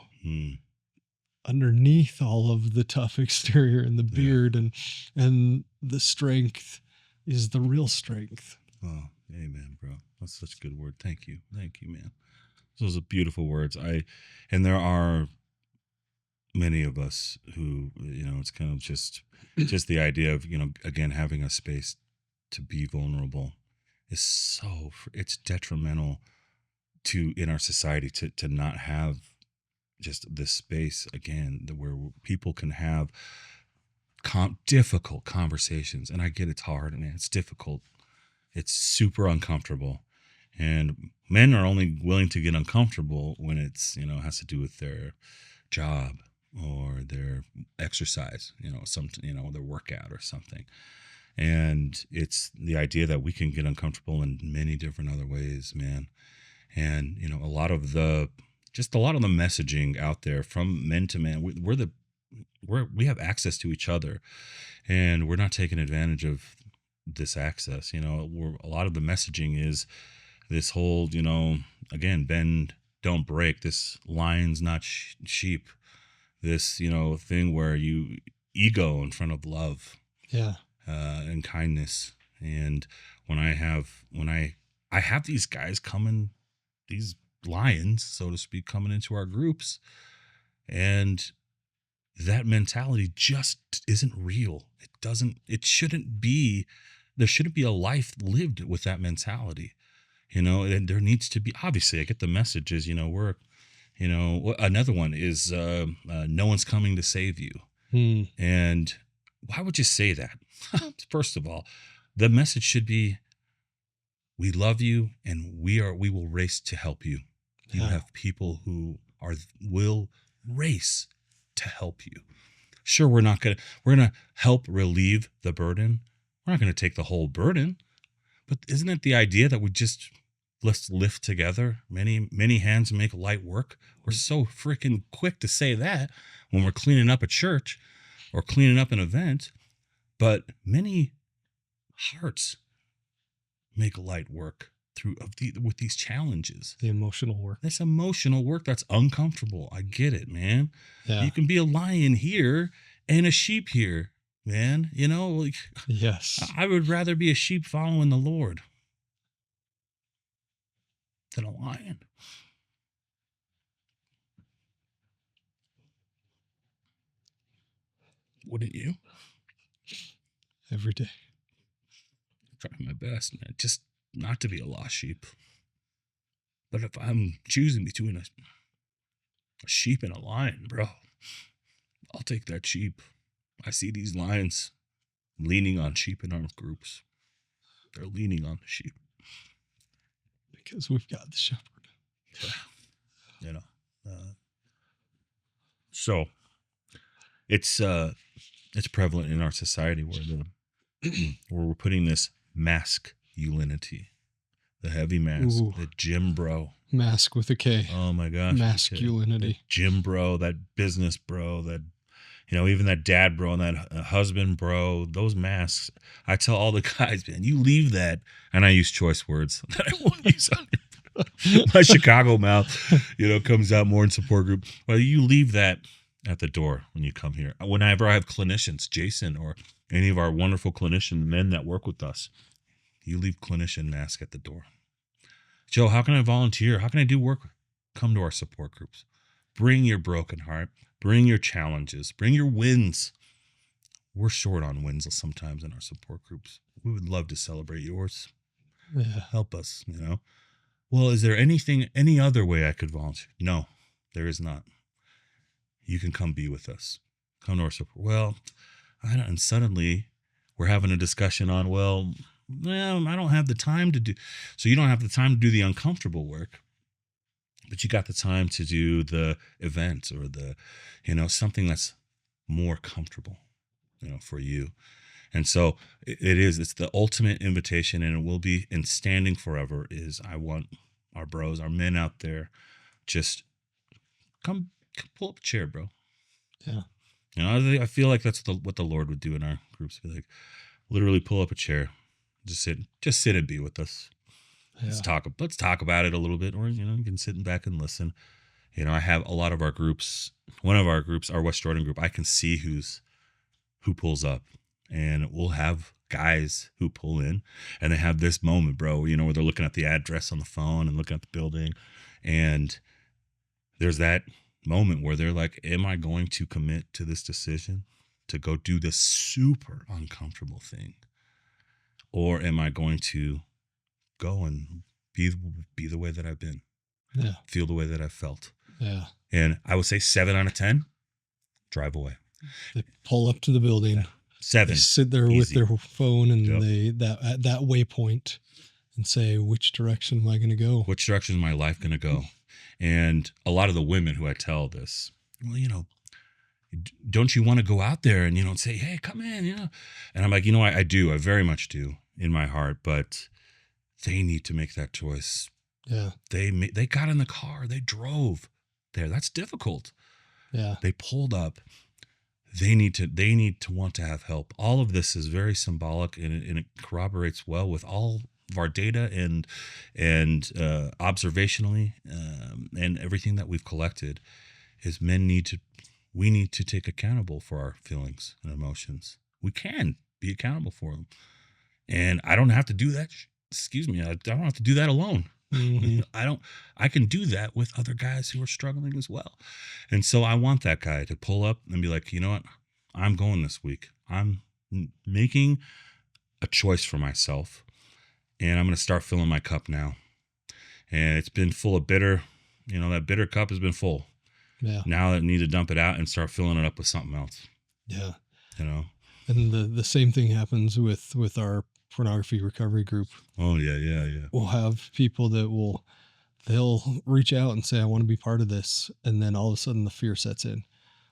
Underneath all of the tough exterior and the beard and the strength is the real strength. Oh, amen, bro. That's such a good word. Thank you, man. Those are beautiful words. And there are many of us who, it's kind of just the idea of, again, having a space to be vulnerable is it's detrimental in our society to not have just this space again where people can have difficult conversations. And I get it's hard and it's difficult. It's super uncomfortable. And men are only willing to get uncomfortable when it's, has to do with their job or their exercise, their workout or something. And it's the idea that we can get uncomfortable in many different other ways, man. And, a lot of the messaging out there from men to men, we have access to each other and we're not taking advantage of this access. A lot of the messaging is this whole, again, bend, don't break, this lion's not sheep, this, thing where you ego in front of love and kindness. And when I have these guys coming, these lions, so to speak, coming into our groups, and that mentality just isn't real. There shouldn't be a life lived with that mentality, and there needs to be, obviously I get the messages, another one is, no one's coming to save you. And why would you say that? First of all, the message should be, we love you and we will race to help you. You have people who will race to help you. Sure, we're going to help relieve the burden. We're not going to take the whole burden, but isn't it the idea that let's lift together? Many hands make light work. We're so freaking quick to say that when we're cleaning up a church or cleaning up an event, but many hearts, make light work with these challenges. The emotional work. That's emotional work. That's uncomfortable. I get it, man. Yeah. You can be a lion here and a sheep here, man. You know, like, Yes. I would rather be a sheep following the Lord than a lion. Wouldn't you? Every day. Trying my best, man. Just not to be a lost sheep. But if I'm choosing between a sheep and a lion, bro, I'll take that sheep. I see these lions leaning on sheep in our groups. They're leaning on the sheep. Because we've got the shepherd. You know. So it's prevalent in our society where we're putting this mask-ulinity, the heavy mask, Ooh. the gym bro. Mask with a K. Oh my gosh. Mask-ulinity. The gym bro, that business bro, that, you know, even that dad bro and that husband bro, those masks. I tell all the guys, man, you leave that, and I use choice words that I won't use on my Chicago mouth, you know, comes out more in support group. Well, you leave that at the door when you come here. Whenever I have clinicians, Jason or any of our wonderful clinician men that work with us, you leave clinician mask at the door. Joe, how can I volunteer? How can I do work? Come to our support groups. Bring your broken heart. Bring your challenges. Bring your wins. We're short on wins sometimes in our support groups. We would love to celebrate yours. Yeah. Help us, you know. Well, is there any other way I could volunteer? No, there is not. You can come be with us. Come to our support. Well, and suddenly we're having a discussion on, well, I don't have the time to do. So you don't have the time to do the uncomfortable work, but you got the time to do the event or the, you know, something that's more comfortable, you know, for you. And so it's the ultimate invitation, and it will be in standing forever is I want our bros, our men out there, just come pull up a chair, bro. Yeah. You know, I feel like that's what the Lord would do in our groups. Be like, literally pull up a chair, just sit and be with us. Yeah. Let's talk about it a little bit, or, you know, you can sit back and listen. You know, I have a lot of our groups. One of our groups, our West Jordan group, I can see who pulls up, and we'll have guys who pull in, and they have this moment, bro, you know, where they're looking at the address on the phone and looking at the building, and there's that moment where they're like, am I going to commit to this decision to go do this super uncomfortable thing, or am I going to go and be the way that I've been, feel the way that I've felt? And I would say 7 out of 10 drive away. They pull up to the building. 7. They sit there Easy. with their phone, and Yep. they at that waypoint and say, which direction am I going to go? Which direction is my life going to go? And a lot of the women who I tell this, well, you know, don't you want to go out there and, you know, say, hey, come in, you know? And I'm like, you know, I do. I very much do in my heart, but they need to make that choice. Yeah. They got in the car. They drove there. That's difficult. Yeah. They pulled up. They need to want to have help. All of this is very symbolic, and it corroborates well with all of our data and observationally and everything that we've collected. Is we need to take accountable for our feelings and emotions. We can be accountable for them, and I don't have to do that. Excuse me, I don't have to do that alone. Mm-hmm. I can do that with other guys who are struggling as well. And so I want that guy to pull up and be like, you know what? I'm going this week. I'm making a choice for myself, and I'm going to start filling my cup now. And it's been full of bitter, you know, that bitter cup has been full. Yeah. Now I need to dump it out and start filling it up with something else. Yeah. You know, and the same thing happens with our pornography recovery group. Oh yeah. We'll have people that they'll reach out and say, I want to be part of this. And then all of a sudden the fear sets in.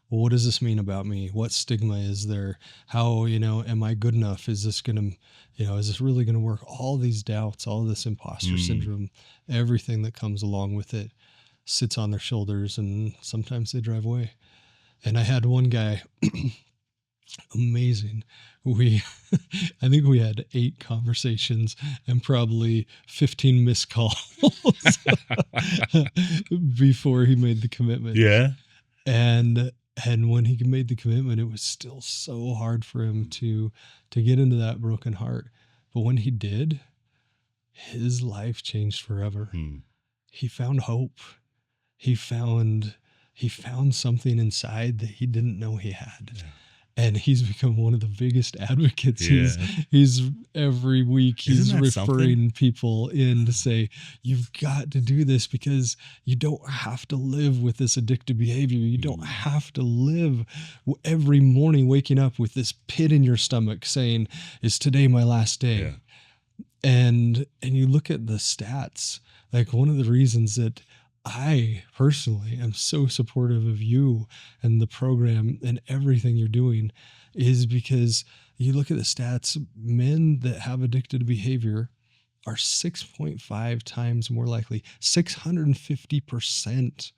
Well, what does this mean about me? What stigma is there? How, you know, am I good enough? Is this going to, you know, is this really going to work? All these doubts, all this imposter syndrome, everything that comes along with it sits on their shoulders, and sometimes they drive away. And I had one guy, Amazing. We, I think we had 8 conversations and probably 15 missed calls before he made the commitment. Yeah. And when he made the commitment, it was still so hard for him to get into that broken heart. But when he did, his life changed forever. He found hope. He found something inside that he didn't know he had. Yeah. And he's become one of the biggest advocates. Yeah. He's every week he's Isn't that referring something? people in to say, you've got to do this because you don't have to live with this addictive behavior. You don't have to live every morning waking up with this pit in your stomach saying, is today my last day? Yeah. And you look at the stats, like one of the reasons that I personally am so supportive of you and the program and everything you're doing is because you look at the stats, men that have addicted behavior are 6.5 times more likely, 650%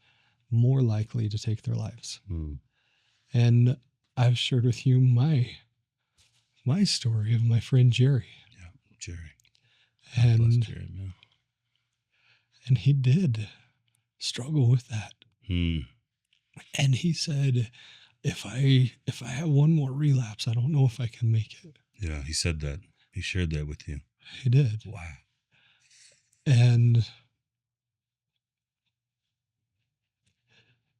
more likely to take their lives. And I've shared with you my story of my friend Jerry. Yeah, Jerry. And Jerry, man. And he did struggle with that. And he said, if I have one more relapse, I don't know if I can make it. Yeah, he said that. He shared that with you. He did. Wow. And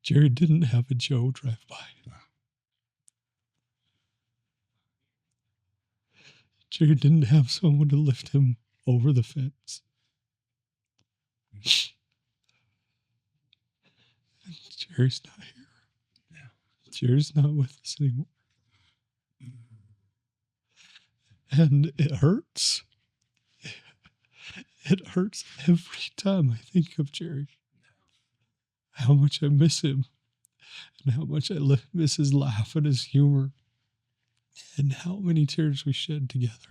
Jerry didn't have a Joe drive by. Jerry didn't have someone to lift him over the fence. Jerry's not here. Yeah. Jerry's not with us anymore. And it hurts. It hurts every time I think of Jerry. How much I miss him. And how much I miss his laugh and his humor. And how many tears we shed together.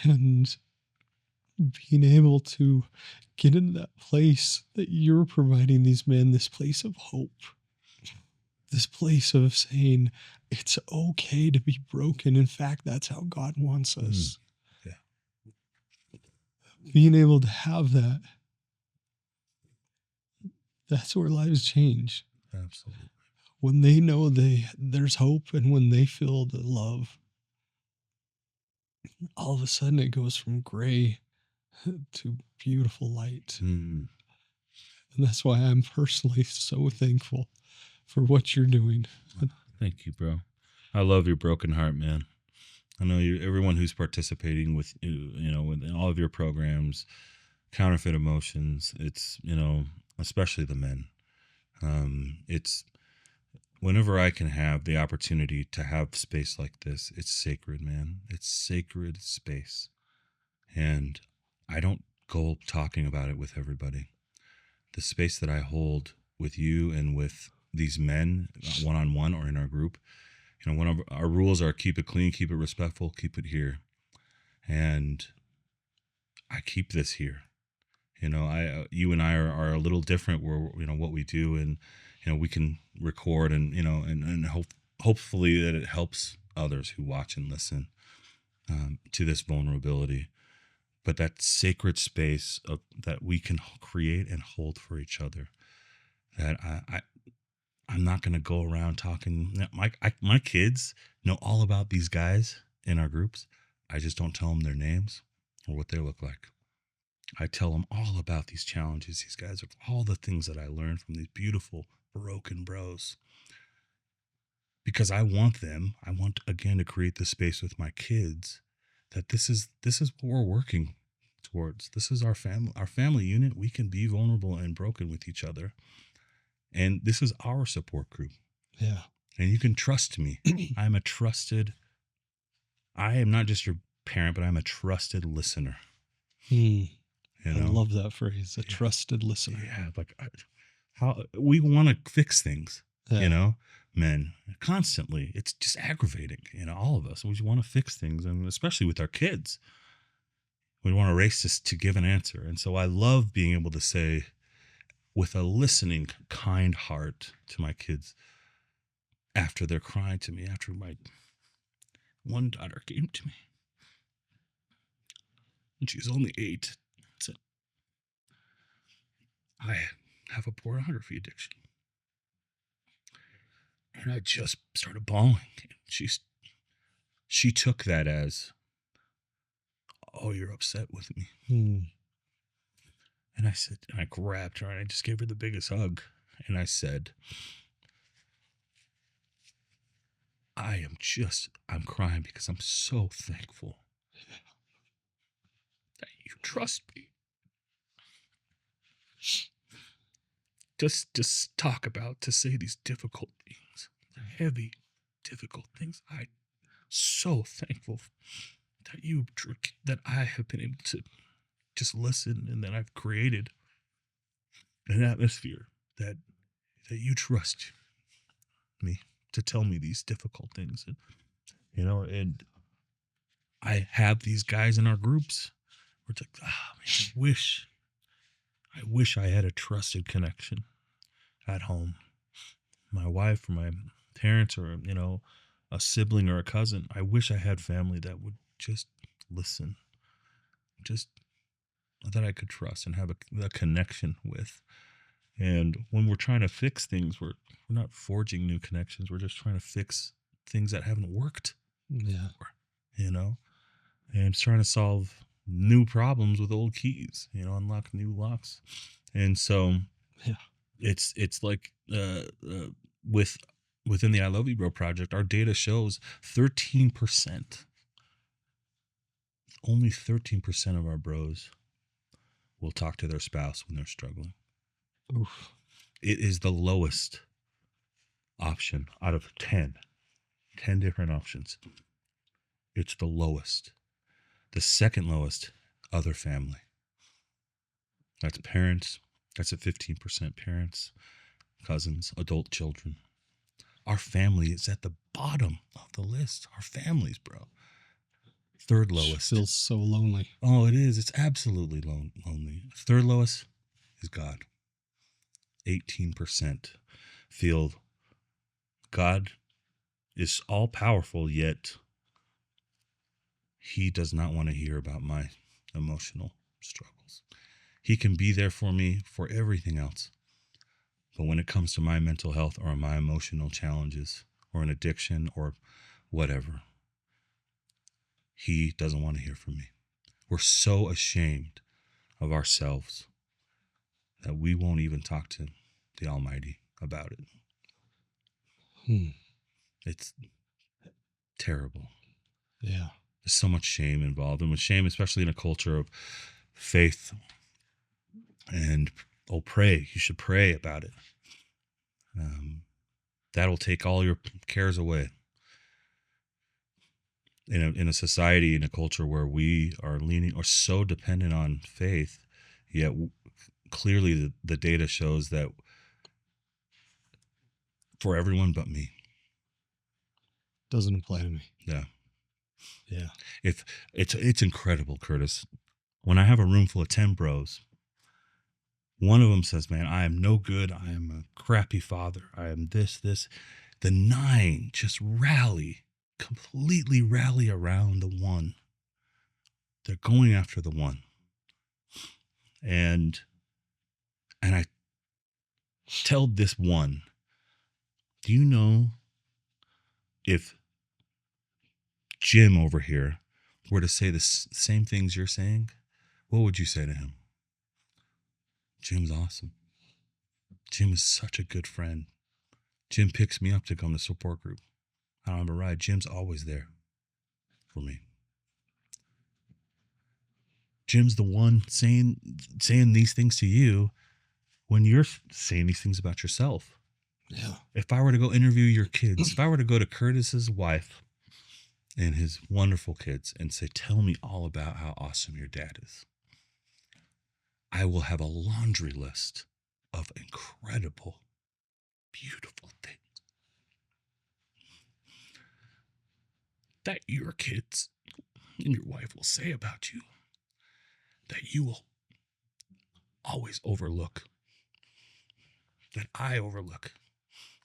And being able to get into that place that you're providing these men, this place of hope, this place of saying it's okay to be broken. In fact, that's how God wants us. Yeah. Being able to have that, that's where lives change. Absolutely. When they know there's hope and when they feel the love, all of a sudden it goes from gray to beautiful light. And that's why I'm personally so thankful for what you're doing. Thank you, bro. I love your broken heart, man. I know everyone who's participating with within all of your programs, Counterfeit Emotions, it's, especially the men. It's whenever I can have the opportunity to have space like this, it's sacred, man. It's sacred space. And I don't go talking about it with everybody. The space that I hold with you and with these men, one-on-one or in our group, one of our rules are keep it clean, keep it respectful, keep it here. And I keep this here. You and I are a little different where, what we do, and, we can record and, and hopefully that it helps others who watch and listen to this vulnerability. But that sacred space that we can create and hold for each other, that I'm not going to go around talking. My kids know all about these guys in our groups. I just don't tell them their names or what they look like. I tell them all about these challenges. These guys are all the things that I learned from these beautiful broken bros. Because I want again to create this space with my kids that this is what we're working towards. This is our family unit. We can be vulnerable and broken with each other. And this is our support group. Yeah. And you can trust me. I am not just your parent, but I'm a trusted listener. I love that phrase, a trusted listener. Yeah, like how we want to fix things, men constantly. It's just aggravating, all of us. We just want to fix things, and especially with our kids. We want to race this to give an answer. And so I love being able to say with a listening, kind heart to my kids, after they're crying to me, after my one daughter came to me, and she's only 8, said, I have a pornography addiction. And I just started bawling. She took that as, oh, you're upset with me. And I said, and I grabbed her and I just gave her the biggest hug. And I said, I'm crying because I'm so thankful that you trust me. Just talk about, to say these difficult things, the heavy, difficult things. I'm so thankful that I have been able to just listen, and that I've created an atmosphere that you trust me to tell me these difficult things. And, and I have these guys in our groups where it's like, man, I wish I had a trusted connection at home. My wife or my parents, or, a sibling or a cousin. I wish I had family that would just listen, just that I could trust and have a connection with. And when we're trying to fix things, we're not forging new connections. We're just trying to fix things that haven't worked. Yeah. And trying to solve new problems with old keys, unlock new locks. And so it's like within the I Love You Bro project, our data shows 13%, only 13% of our bros will talk to their spouse when they're struggling. Oof. It is the lowest option out of 10 different options. It's the lowest. The second lowest, other family. That's parents. That's at 15%. Parents, cousins, adult children. Our family is at the bottom of the list. Our families, bro. Third lowest. Feels so lonely. Oh, it is. It's absolutely lonely. Third lowest is God. 18% feel God is all powerful, yet he does not want to hear about my emotional struggles. He can be there for me for everything else. But when it comes to my mental health or my emotional challenges or an addiction or whatever, he doesn't want to hear from me. We're so ashamed of ourselves that we won't even talk to the Almighty about it. It's terrible. Yeah. There's so much shame involved. And with shame, especially in a culture of faith, and pray. You should pray about it. That'll take all your cares away. In a society, in a culture where we are leaning or so dependent on faith, yet clearly the data shows that for everyone but me. Doesn't apply to me. Yeah. Yeah. If it's incredible, Curtis. When I have a room full of 10 bros, one of them says, man, I am no good. I am a crappy father. I am this. The 9 just completely rally around the one. They're going after the one. And I tell this one, do you know if Jim over here were to say the same things you're saying, what would you say to him? Jim's awesome. Jim is such a good friend. Jim picks me up to come to support group. I don't have a ride. Jim's always there for me. Jim's the one saying these things to you when you're saying these things about yourself. Yeah. If I were to go interview your kids, if I were to go to Curtis's wife and his wonderful kids and say, tell me all about how awesome your dad is, I will have a laundry list of incredible, beautiful things that your kids and your wife will say about you that you will always overlook, that I overlook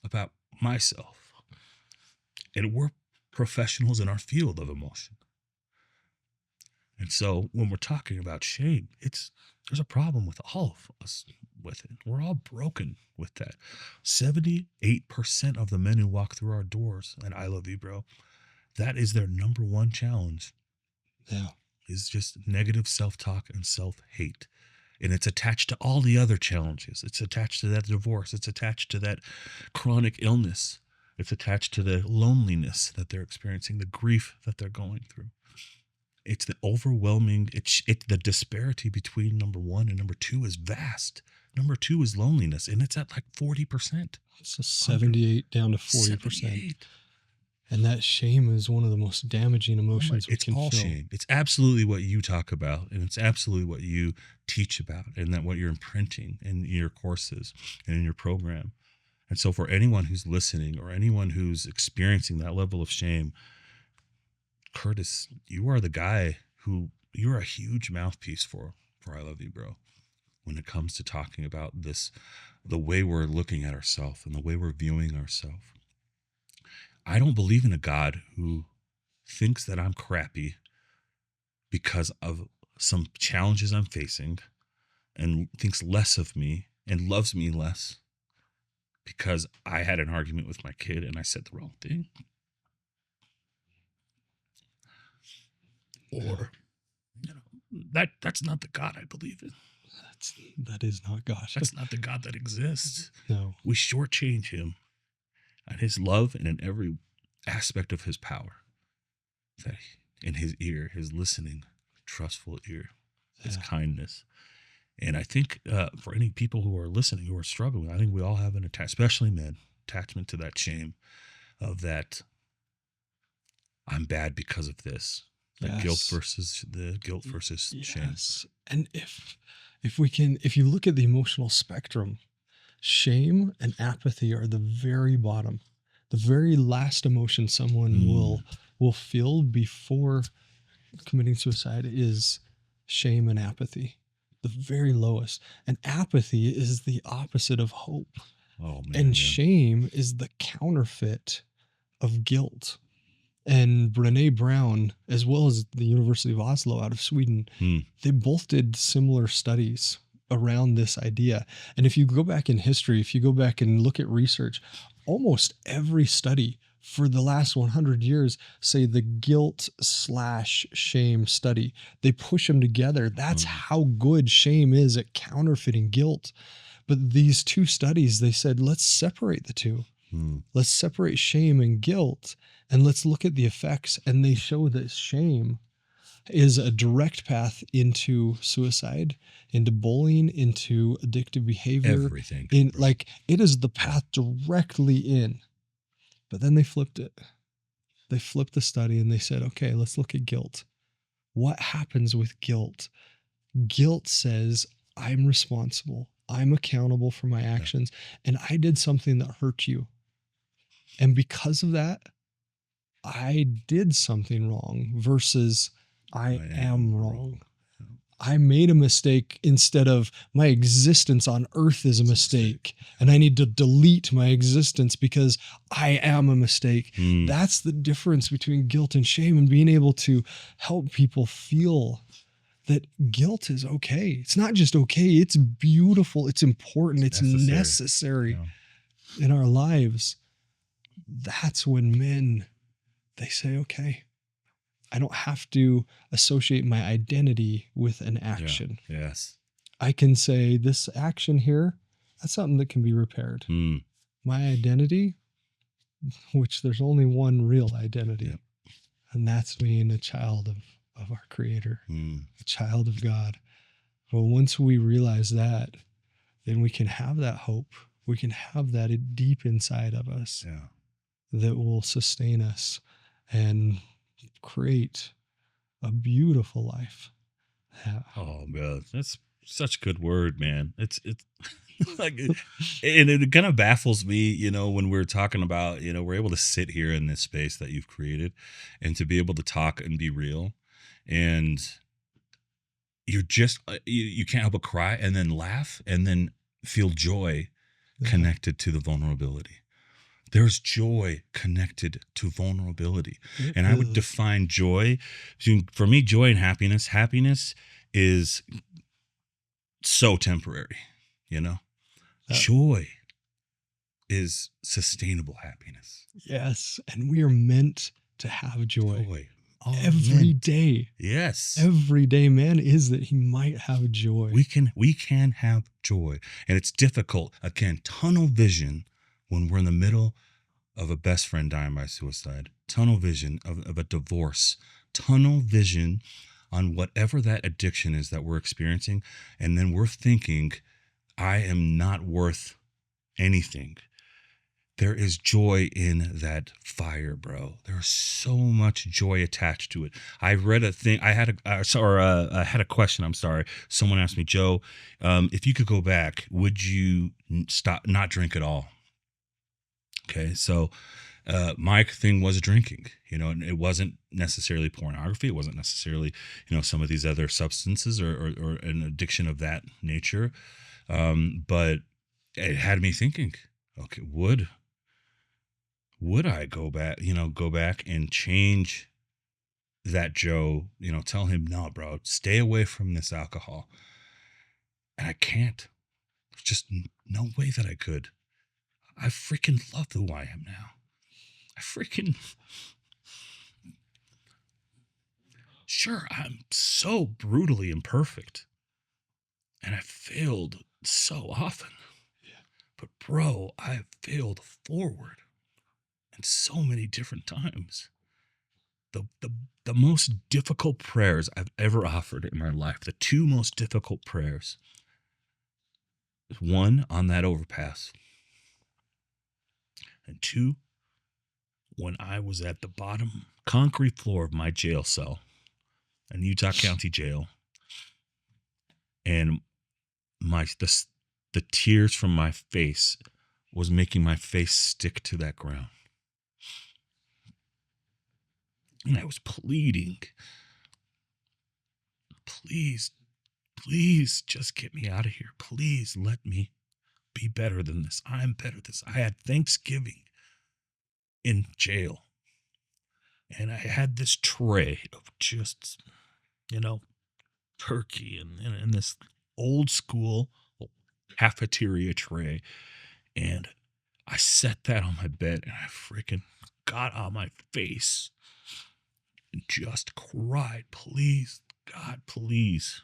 about myself. And we're professionals in our field of emotion. And so when we're talking about shame, there's a problem with all of us with it. We're all broken with that. 78% of the men who walk through our doors, and I love you, bro, that is their number one challenge. Yeah. Is just negative self-talk and self-hate. And it's attached to all the other challenges. It's attached to that divorce. It's attached to that chronic illness. It's attached to the loneliness that they're experiencing, the grief that they're going through. It's the overwhelming, the disparity between number one and number two is vast. Number two is loneliness, and it's at like 40%. So 78 down to 40%. 78. And that shame is one of the most damaging emotions we it's can all feel. Shame. It's absolutely what you talk about, and it's absolutely what you teach about, and that what you're imprinting in your courses and in your program. And so for anyone who's listening or anyone who's experiencing that level of shame, Curtis, you are the guy you're a huge mouthpiece for I Love You, bro. When it comes to talking about this, the way we're looking at ourselves and the way we're viewing ourselves. I don't believe in a God who thinks that I'm crappy because of some challenges I'm facing and thinks less of me and loves me less because I had an argument with my kid and I said the wrong thing. Or, that's not the God I believe in. That is not God. That's not the God that exists. No. We shortchange him and his love and in every aspect of his power. That in his ear, his listening, trustful ear, his kindness. And I think for any people who are listening, who are struggling, I think we all have an especially men, attachment to that shame of that I'm bad because of this. That guilt versus shame. And if you look at the emotional spectrum, shame and apathy are the very bottom. The very last emotion someone will feel before committing suicide is shame and apathy. The very lowest. And apathy is the opposite of hope. Oh, man, and shame is the counterfeit of guilt. And Brené Brown, as well as the University of Oslo out of Sweden, they both did similar studies around this idea. And if you go back in history, if you go back and look at research, almost every study for the last 100 years say the guilt/shame study. They push them together. That's how good shame is at counterfeiting guilt. But these two studies, they said, let's separate the two. Let's separate shame and guilt, and let's look at the effects. And they show that shame is a direct path into suicide, into bullying, into addictive behavior. Everything. It is the path directly in. But then they flipped it. They flipped the study and they said, okay, let's look at guilt. What happens with guilt? Guilt says, I'm responsible. I'm accountable for my actions, and I did something that hurt you. And because of that, I did something wrong versus I am wrong. I made a mistake instead of my existence on earth is a mistake and I need to delete my existence because I am a mistake. That's the difference between guilt and shame, and being able to help people feel that guilt is okay. It's not just okay. It's beautiful. It's important. It's necessary in our lives. That's when men, they say, okay, I don't have to associate my identity with an action. Yes. I can say this action here, that's something that can be repaired. My identity, which there's only one real identity, and that's being a child of our Creator, a child of God. Well, once we realize that, then we can have that hope. We can have that deep inside of us that will sustain us and create a beautiful life. Oh man, that's such a good word, man. It's like, and it kind of baffles me, when we're talking about, we're able to sit here in this space that you've created and to be able to talk and be real, and you're just, you can't help but cry and then laugh and then feel joy connected to the vulnerability. There's joy connected to vulnerability. It And I would is. define joy. For me, joy and happiness is so temporary, you know? Yeah. Joy is sustainable happiness. Yes. And we are meant to have joy Joy. Oh, every man. day. Yes. Every day, man, is that he might have joy. We can have joy. And it's difficult. Again, tunnel vision when we're in the middle of a best friend dying by suicide, tunnel vision of a divorce, tunnel vision on whatever that addiction is that we're experiencing. And then we're thinking, I am not worth anything. There is joy in that fire, bro. There's so much joy attached to it. I read a thing. I had a question. I'm sorry. Someone asked me, Joe, if you could go back, would you not drink at all? Okay, so my thing was drinking, and it wasn't necessarily pornography. It wasn't necessarily, some of these other substances or an addiction of that nature. But it had me thinking, okay, would I go back and change that Joe, tell him, no, bro, stay away from this alcohol. And I can't. There's just no way that I could. I freaking love who I am now. Sure, I'm so brutally imperfect. And I failed so often. Yeah. But bro, I failed forward in so many different times. The most difficult prayers I've ever offered in my life, the two most difficult prayers, one on that overpass, and two, when I was at the bottom concrete floor of my jail cell in Utah County Jail, and the tears from my face was making my face stick to that ground. And I was pleading, please just get me out of here. Please let me be better than this. I'm better than this. I had Thanksgiving in jail. And I had this tray of just, turkey and this old school cafeteria tray. And I set that on my bed and I freaking got on my face and just cried, please, God, please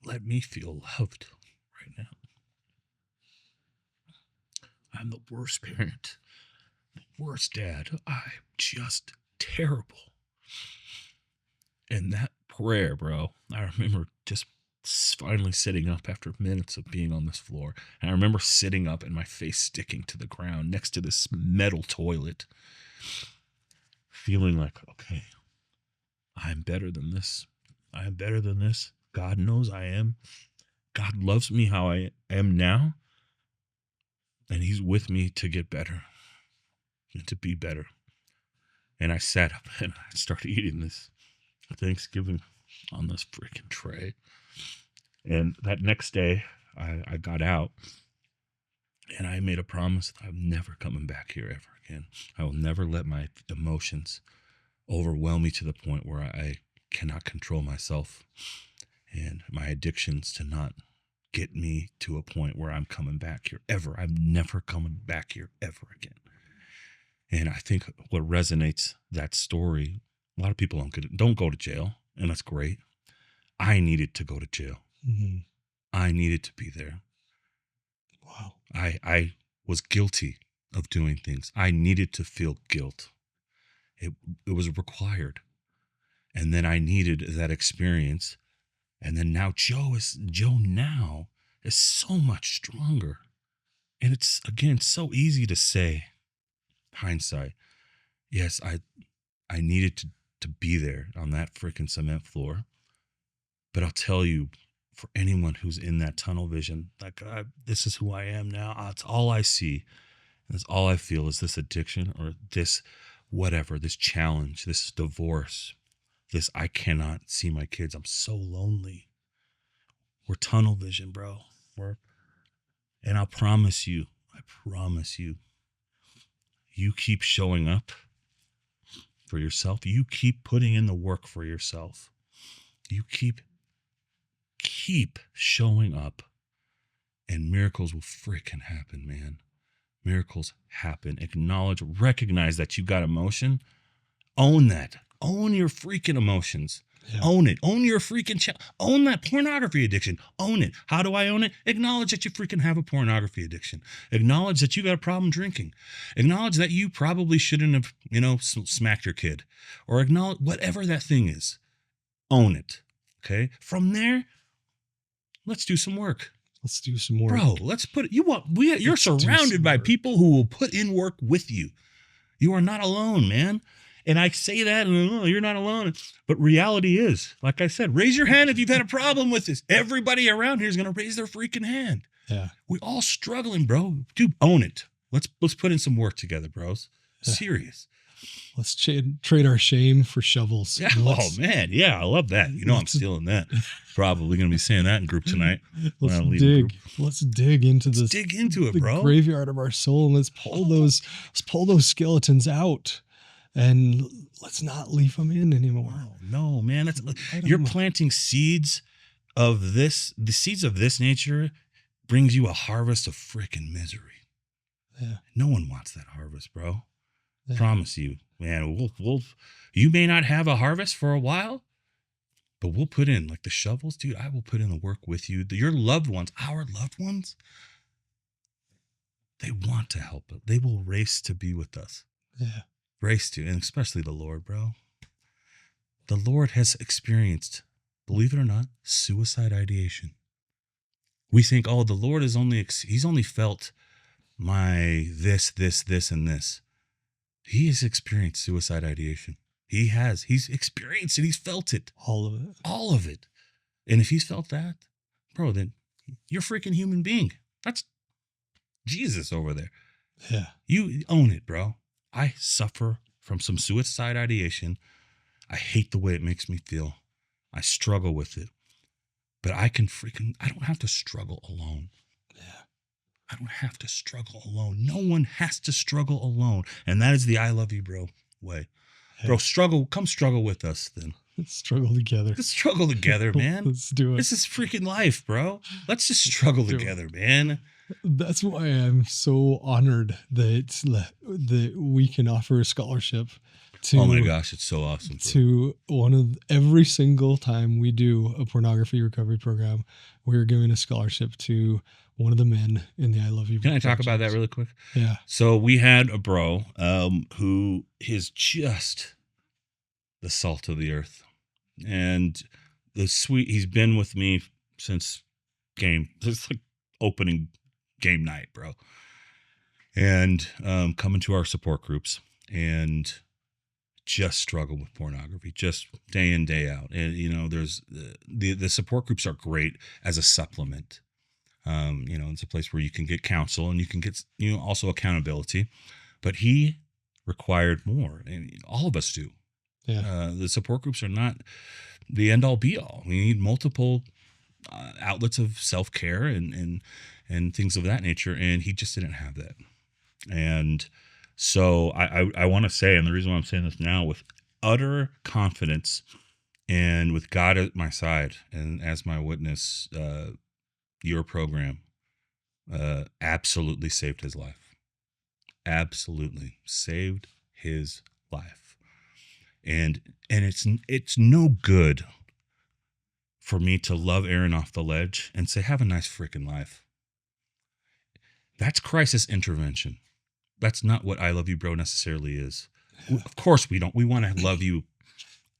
let me feel loved right now. I'm the worst parent, the worst dad. I'm just terrible. And that prayer, bro, I remember just finally sitting up after minutes of being on this floor. And I remember sitting up and my face sticking to the ground next to this metal toilet, feeling like, okay, I'm better than this. I am better than this. God knows I am. God loves me how I am now. And he's with me to get better and to be better. And I sat up and I started eating this Thanksgiving on this freaking tray. And that next day, I got out and I made a promise that I'm never coming back here ever again. I will never let my emotions overwhelm me to the point where I cannot control myself and my addictions to not get me to a point where I'm coming back here ever. I'm never coming back here ever again. And I think what resonates that story, a lot of people don't go to jail, and that's great. I needed to go to jail. Mm-hmm. I needed to be there. Wow. I was guilty of doing things. I needed to feel guilt. It was required. And then I needed that experience. And then now Joe now is so much stronger. And it's, again, so easy to say, hindsight. Yes, I needed to be there on that freaking cement floor. But I'll tell you, for anyone who's in that tunnel vision, like, this is who I am now. That's all I see. And that's all I feel is this addiction or this whatever, this challenge, this divorce, this I cannot see my kids. I'm so lonely. We're tunnel vision, bro. And I promise you, you keep showing up for yourself. You keep putting in the work for yourself. You keep showing up, and miracles will freaking happen, man. Miracles happen. Acknowledge, recognize that you got emotion. Own that. Own your freaking emotions. Yeah. Own it. Own your freaking own that pornography addiction. Own it. How do I own it? Acknowledge that you freaking have a pornography addiction. Acknowledge that you got a problem drinking. Acknowledge that you probably shouldn't have, smacked your kid. Or acknowledge whatever that thing is. Own it. Okay? From there, let's do some work. Let's do some work. Bro, you're surrounded by people who will put in work with you. You are not alone, man. And I say that, and you're not alone. But reality is, like I said, raise your hand if you've had a problem with this. Everybody around here is going to raise their freaking hand. Yeah. We're all struggling, bro. Dude, own it. Let's put in some work together, bros. Yeah. Serious. Let's trade our shame for shovels. Yeah. Oh, man. Yeah, I love that. I'm stealing that. Probably going to be saying that in group tonight. Let's dig. Let's dig into this. Dig into it, bro. Graveyard of our soul, and let's pull those skeletons out. And let's not leave them in anymore. Oh, no, man. You're planting seeds of this. The seeds of this nature brings you a harvest of freaking misery. Yeah. No one wants that harvest, bro. Yeah. Promise you, man. You may not have a harvest for a while, but we'll put in like the shovels, dude. I will put in the work with you. Your loved ones, our loved ones, they want to help us. They will race to be with us. Yeah. Race to, and especially the Lord, bro. The Lord has experienced, believe it or not, suicide ideation. We think, the Lord is he's only felt my this, and this. He has experienced suicide ideation. He's experienced it. He's felt it. All of it. All of it. And if he's felt that, bro, then you're a freaking human being. That's Jesus over there. Yeah. You own it, bro. I suffer from some suicide ideation. I hate the way it makes me feel. I struggle with it. But I don't have to struggle alone. Yeah. I don't have to struggle alone. No one has to struggle alone. And that is the I love you, bro, way. Yeah. Bro, come struggle with us then. Let's struggle together. Let's struggle together, man. Let's do it. This is freaking life, bro. Let's just struggle together, man. That's why I'm so honored that we can offer a scholarship to. Oh my gosh, it's so awesome. To every single time we do a pornography recovery program, we're giving a scholarship to one of the men in the I Love You. Can I talk about that really quick? Yeah. So we had a bro who is just the salt of the earth, and he's been with me since opening game night, bro. And coming to our support groups and just struggle with pornography, just day in, day out. And, there's the support groups are great as a supplement. It's a place where you can get counsel and you can get, also accountability. But he required more, and all of us do. Yeah. The support groups are not the end all be all. We need multiple outlets of self-care and things of that nature, and he just didn't have that. And so I want to say, and the reason why I'm saying this now with utter confidence and with God at my side and as my witness, your program absolutely saved his life. Absolutely saved his life. And it's no good for me to love Aaron off the ledge and say, have a nice freaking life. That's crisis intervention. That's not what I Love You, Bro necessarily is. Of course we don't. We want to love you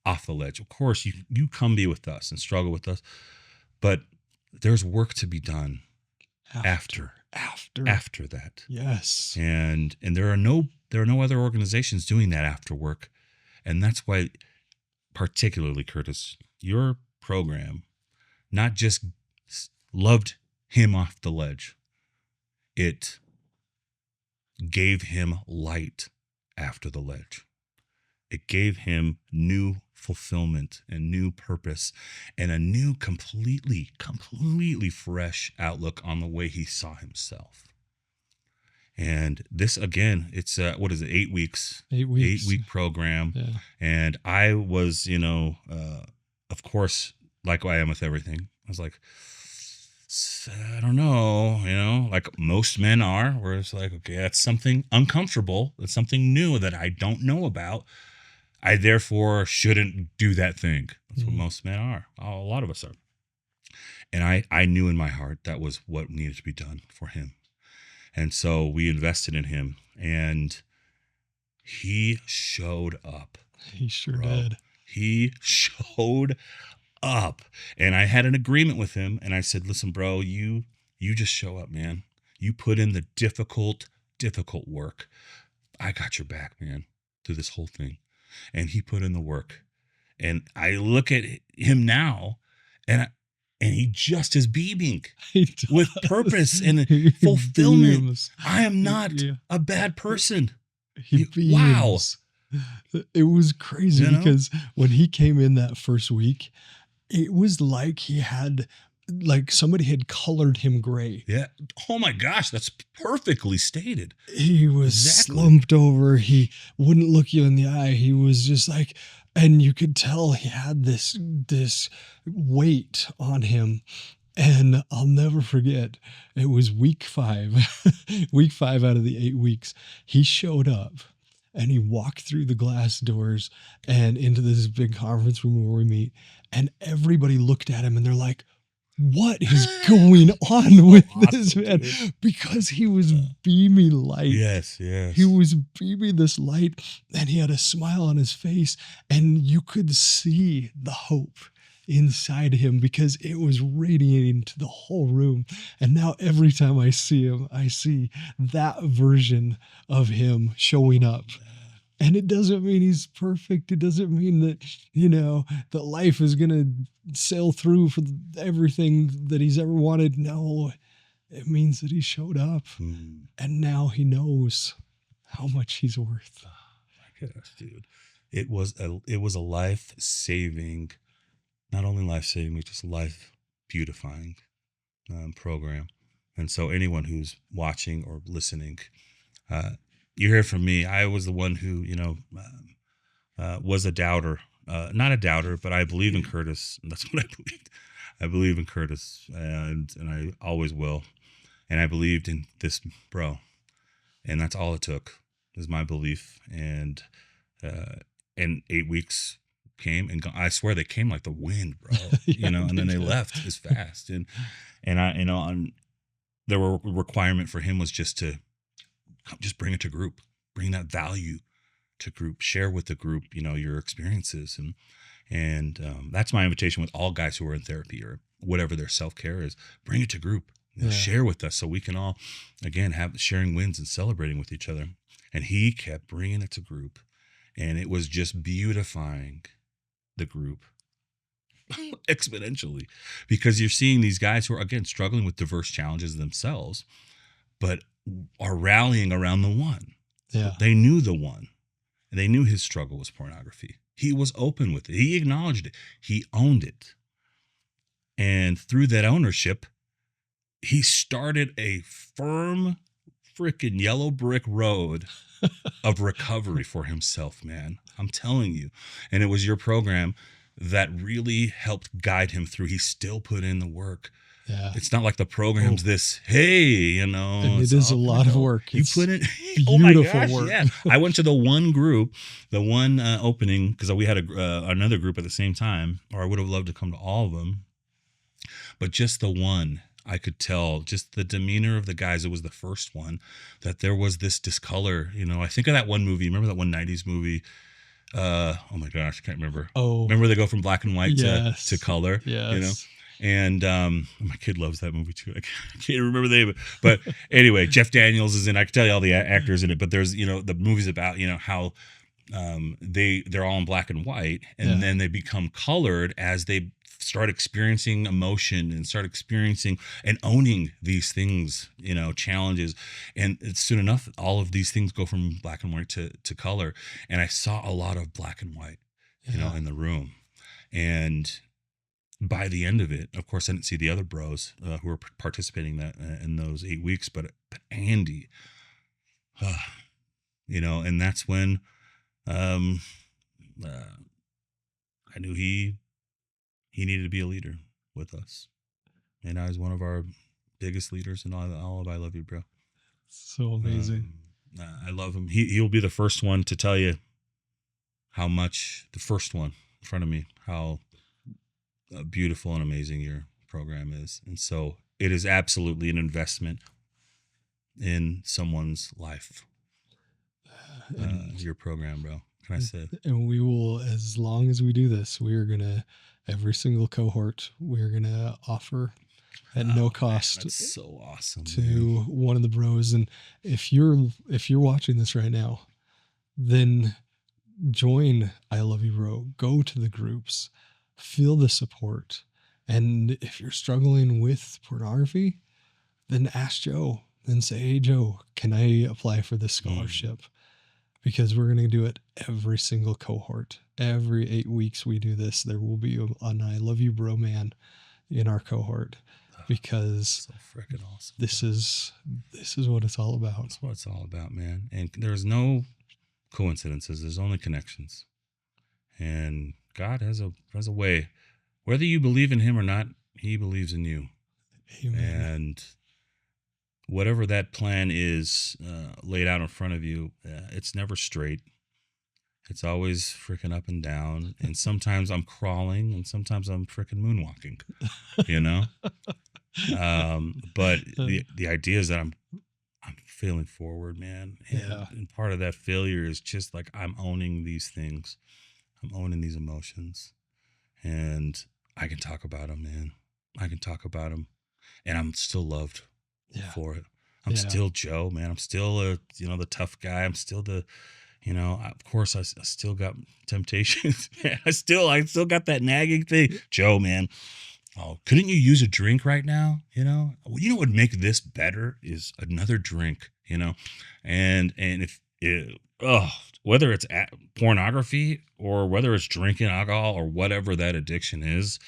off the ledge. Of course you come be with us and struggle with us. But there's work to be done after that. Yes. And there are no other organizations doing that after work. And that's why, particularly, Curtis, your program not just loved him off the ledge. It gave him light after the ledge. It gave him new fulfillment and new purpose and a new completely fresh outlook on the way he saw himself. And this, again, it's what is it, 8 weeks, 8 weeks. 8 week program. Yeah. And I was, of course, like I am with everything, I was like, I don't know, like most men are, where it's like, okay, that's something uncomfortable. That's something new that I don't know about. I therefore shouldn't do that thing. That's what most men are. A lot of us are. And I knew in my heart that was what needed to be done for him. And so we invested in him, and he showed up. He sure did. He showed up. And I had an agreement with him, and I said, listen, bro, you just show up, man. You put in the difficult work. I got your back, man, through this whole thing. And he put in the work. And I look at him now, and he just is beaming with purpose and fulfillment. Beams. I am not a bad person. He beams. Wow. It was crazy because when he came in that first week, it was like he had, like somebody had colored him gray. Yeah. Oh my gosh, that's perfectly stated. He was slumped over. He wouldn't look you in the eye. He was just like, and you could tell he had this weight on him. And I'll never forget, it was week 5, week 5 out of the 8 weeks. He showed up and he walked through the glass doors and into this big conference room where we meet. And everybody looked at him and they're like, what is going on with this man? Dude. Because he was beaming light. Yes. He was beaming this light, and he had a smile on his face, and you could see the hope inside him because it was radiating to the whole room. And now every time I see him, I see that version of him showing up. And it doesn't mean he's perfect. It doesn't mean that, that life is going to sail through for everything that he's ever wanted. No, it means that he showed up and now he knows how much he's worth. Oh my gosh, dude. It was a life-saving, not only life-saving, but just life-beautifying program. And so anyone who's watching or listening, you hear from me. I was the one who, was a doubter. Not a doubter, but I believe in Curtis. That's what I believed. I believe in Curtis, and I always will. And I believed in this bro, and that's all it took, is my belief. And 8 weeks came, and I swear they came like the wind, bro. And then they left as fast. And I, the requirement for him was just bring it to group, bring that value to group, share with the group, your experiences. And that's my invitation with all guys who are in therapy or whatever their self-care is. Bring it to group, share with us so we can all, again, have sharing wins and celebrating with each other. And he kept bringing it to group, and it was just beautifying the group exponentially, because you're seeing these guys who are, again, struggling with diverse challenges themselves, but are rallying around the one. Yeah. They knew the one. They knew his struggle was pornography. He was open with it. He acknowledged it. He owned it. And through that ownership, he started a firm freaking yellow brick road of recovery for himself, man. I'm telling you. And it was your program that really helped guide him through. He still put in the work. Yeah. It's not like the program's hey, And it is a lot of work. You put it, beautiful oh my gosh, work. Yeah. I went to the one group, the one opening, because we had another group at the same time, or I would have loved to come to all of them. But just the one, I could tell, just the demeanor of the guys, it was the first one, that there was this discolor. I think of that one movie. Remember that one 90s movie? Oh my gosh, I can't remember. Oh. Remember they go from black and white yes. to color? Yes. And my kid loves that movie too. I can't remember the name, but anyway, Jeff Daniels is in. I can tell you all the actors in it, but there's the movie's about how they're all in black and white, and then they become colored as they start experiencing emotion and start experiencing and owning these things, challenges. And it's soon enough, all of these things go from black and white to color. And I saw a lot of black and white, in the room, and by the end of it, of course, I didn't see the other bros who were participating in those 8 weeks, but Andy, And that's when um, I knew he needed to be a leader with us. And I was one of our biggest leaders in all of I Love You, Bro. So amazing. I love him. He'll be the first one to tell you how much, the first one in front of me, how beautiful and amazing your program is. And so it is absolutely an investment in someone's life. Your program, bro. Can I say? And we will, as long as we do this, we are going to, every single cohort, we're going to offer at no cost. Man, that's so awesome to one of the bros. And if you're watching this right now, then join I Love You Bro. Go to the groups, feel the support. And if you're struggling with pornography, then ask Joe. Then say, hey, Joe, can I apply for this scholarship? Because we're going to do it every single cohort. Every 8 weeks we do this. There will be an I Love You Bro man in our cohort, because so freaking awesome. This is what it's all about. That's what it's all about, man. And there's no coincidences. There's only connections. And God has a way. Whether you believe in him or not, he believes in you. Amen. And whatever that plan is laid out in front of you, it's never straight. It's always freaking up and down. And sometimes I'm crawling and sometimes I'm freaking moonwalking, But the idea is that I'm failing forward, man. And part of that failure is just like, I'm owning these things. I'm owning these emotions. And I can talk about them, man. I can talk about them. And I'm still loved for it. I'm still Joe, man. I'm still the tough guy. I'm still the, of course I still got temptations. I still got that nagging thing. Joe, man. Oh, couldn't you use a drink right now? What would make this better is another drink, and if whether it's pornography or whether it's drinking alcohol or whatever that addiction is,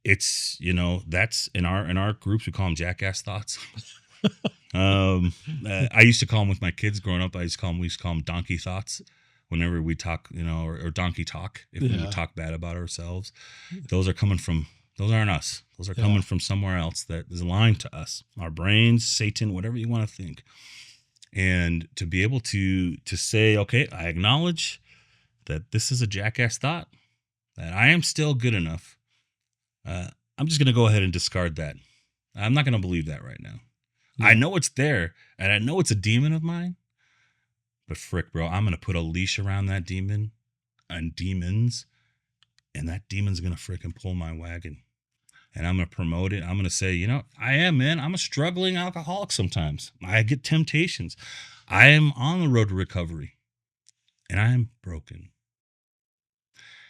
it's, that's in our groups, we call them jackass thoughts. I used to call them with my kids growing up. We used to call them donkey thoughts whenever we talk, or donkey talk. If we would talk bad about ourselves, those aren't us. Those are coming from somewhere else that is aligned to us, our brains, Satan, whatever you want to think. And to be able to say, okay, I acknowledge that this is a jackass thought, that I am still good enough. I'm just going to go ahead and discard that. I'm not going to believe that right now. I know it's there, and I know it's a demon of mine, but frick, bro, I'm going to put a leash around that demon and demons, and that demon's going to frickin' pull my wagon. And I'm going to promote it. I'm going to say, I am, man. I'm a struggling alcoholic sometimes. I get temptations. I am on the road to recovery, and I am broken.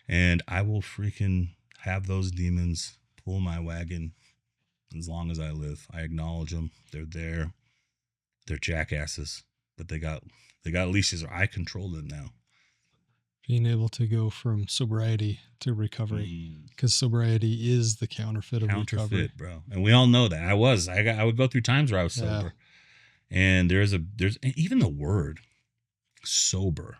And I will freaking have those demons pull my wagon as long as I live. I acknowledge them. They're there. They're jackasses, but they got leashes, or I control them now. Being able to go from sobriety to recovery, because sobriety is the counterfeit of recovery, bro. And we all know that. I would go through times where I was sober, and there's even the word sober.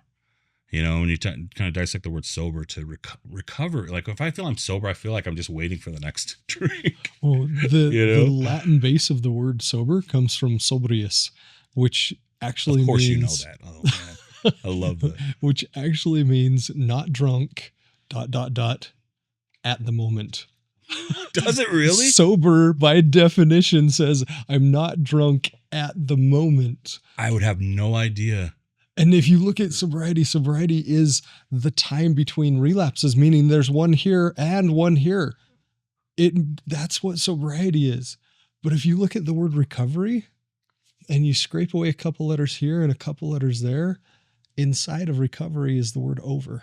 When you kind of dissect the word sober to recover, like if I feel I'm sober, I feel like I'm just waiting for the next drink. Well, the Latin base of the word sober comes from sobrius, which actually means... Of course you know that. Oh, man. I love that. Which actually means not drunk, ... at the moment. Does it really? Sober, by definition, says I'm not drunk at the moment. I would have no idea. And if you look at sobriety is the time between relapses, meaning there's one here and one here. That's what sobriety is. But if you look at the word recovery and you scrape away a couple letters here and a couple letters there, inside of recovery is the word over.